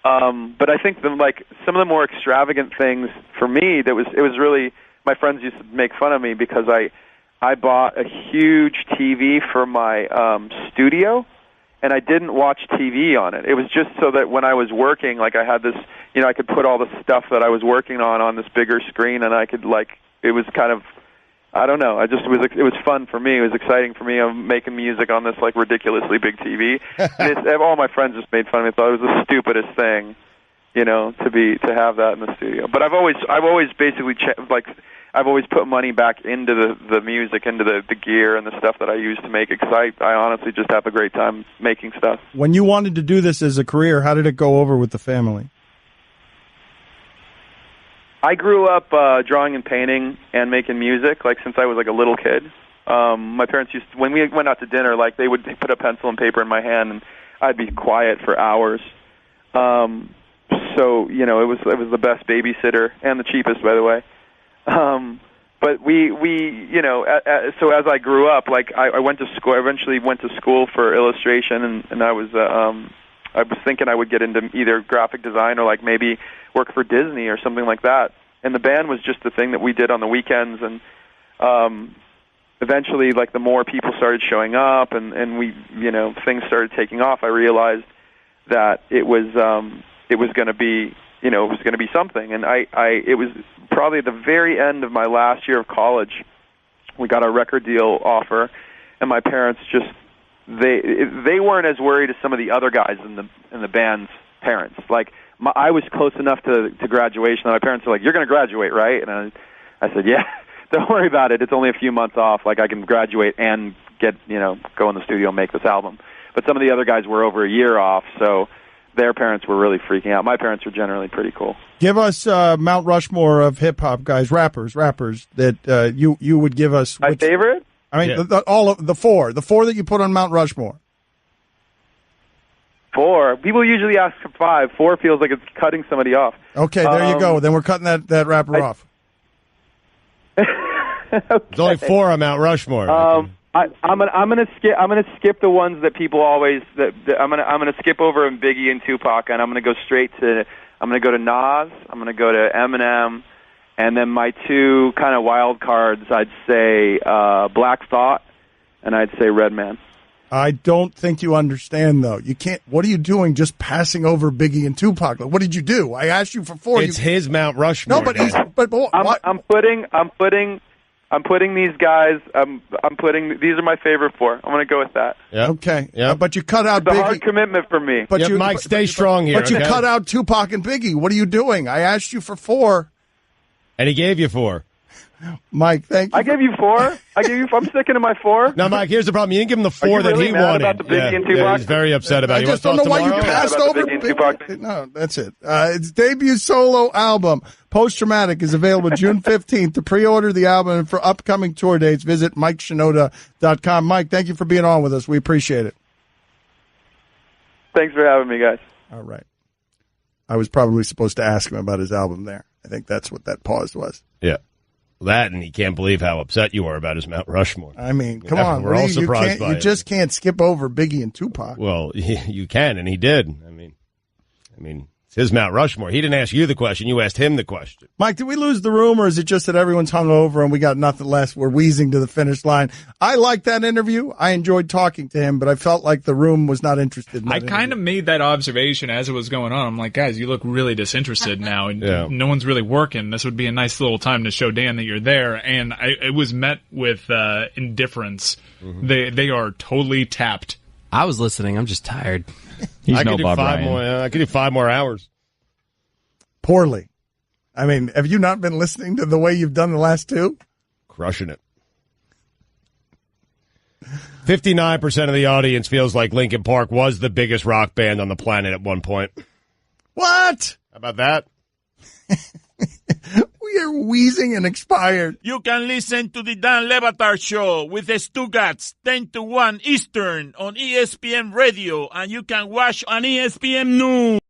But I think some of the more extravagant things for me, it was really, my friends used to make fun of me because I bought a huge TV for my studio, and I didn't watch TV on it. It was just so that when I was working, like I had this, I could put all the stuff that I was working on this bigger screen, and I could it was kind of, I don't know. It was fun for me. It was exciting for me. I'm making music on this like ridiculously big TV. All my friends just made fun of me. Thought it was the stupidest thing, to have that in the studio. But I've always basically I've always put money back into the music, into the gear and the stuff that I use to make it. Because I honestly just have a great time making stuff. When you wanted to do this as a career, how did it go over with the family? I grew up drawing and painting and making music, since I was a little kid. My parents when we went out to dinner, they would put a pencil and paper in my hand, and I'd be quiet for hours. So it was the best babysitter and the cheapest, by the way. But so as I grew up, I went to school. I eventually went to school for illustration, and I was thinking I would get into either graphic design or maybe work for Disney or something like that. And the band was just the thing that we did on the weekends. And eventually, the more people started showing up and we, things started taking off, I realized that it was going to be, it was going to be something. And it was probably at the very end of my last year of college, we got a record deal offer, and my parents just, they weren't as worried as some of the other guys in the band's parents. I was close enough to graduation that my parents were like, "You're going to graduate, right?" And I said, "Yeah, don't worry about it. It's only a few months off. I can graduate and get, go in the studio and make this album." But some of the other guys were over a year off, so their parents were really freaking out. My parents were generally pretty cool. Give us Mount Rushmore of hip hop guys, rappers that you would give us. My favorite? I mean, all of the four that you put on Mount Rushmore. 4. People usually ask for 5. 4 feels like it's cutting somebody off. Okay, there you go. Then we're cutting that rapper off. Okay. There's only 4 on Mount Rushmore. I'm gonna skip the ones that people always. I'm gonna skip over Biggie and Tupac, and I'm gonna go straight to. I'm gonna go to Nas. I'm gonna go to Eminem, and then my 2 kind of wild cards. I'd say Black Thought, and I'd say Redman. I don't think you understand, though. You can't. What are you doing? Just passing over Biggie and Tupac? What did you do? I asked you for 4. It's his Mount Rushmore. No, but I'm putting these guys. These are my favorite 4. I'm going to go with that. Yeah. Okay. Yeah. But you cut out Biggie. Biggie. Hard commitment for me. But Mike, stay strong here. But you cut out Tupac and Biggie. What are you doing? I asked you for 4, and he gave you 4. Mike, thank you. I gave you 4. I'm sticking to my 4. No, Mike, here's the problem. You didn't give him the 4 that he wanted. About the Biggie and Tupac? He's very upset about it. I just don't know why you passed over Biggie. No, that's it. Its debut solo album, Post Traumatic, is available June 15th. To pre-order the album and for upcoming tour dates, visit MikeShinoda.com. Mike, thank you for being on with us. We appreciate it. Thanks for having me, guys. All right. I was probably supposed to ask him about his album there. I think that's what that pause was. Yeah. That, and he can't believe how upset you are about his Mount Rushmore. I mean, come on. We're all surprised by it. You just can't skip over Biggie and Tupac. Well, you can, and he did. I mean, it's his Mount Rushmore. He didn't ask you the question. You asked him the question. Mike, did we lose the room, or is it just that everyone's hungover and we got nothing less? We're wheezing to the finish line. I liked that interview. I enjoyed talking to him, but I felt like the room was not interested in that I kind of made that observation as it was going on. I'm like, guys, you look really disinterested now, and no one's really working. This would be a nice little time to show Dan that you're there. And it was met with indifference. Mm-hmm. They are totally tapped. I was listening. I'm just tired. I could do 5 more. I could do 5 more hours. Poorly. I mean, have you not been listening to the way you've done the last 2? Crushing it. 59% of the audience feels like Linkin Park was the biggest rock band on the planet at one point. What? How about that? We are wheezing and expired. You can listen to the Dan Le Batard Show with the Stugotz 10 to 1 Eastern on ESPN Radio, and you can watch on ESPN News.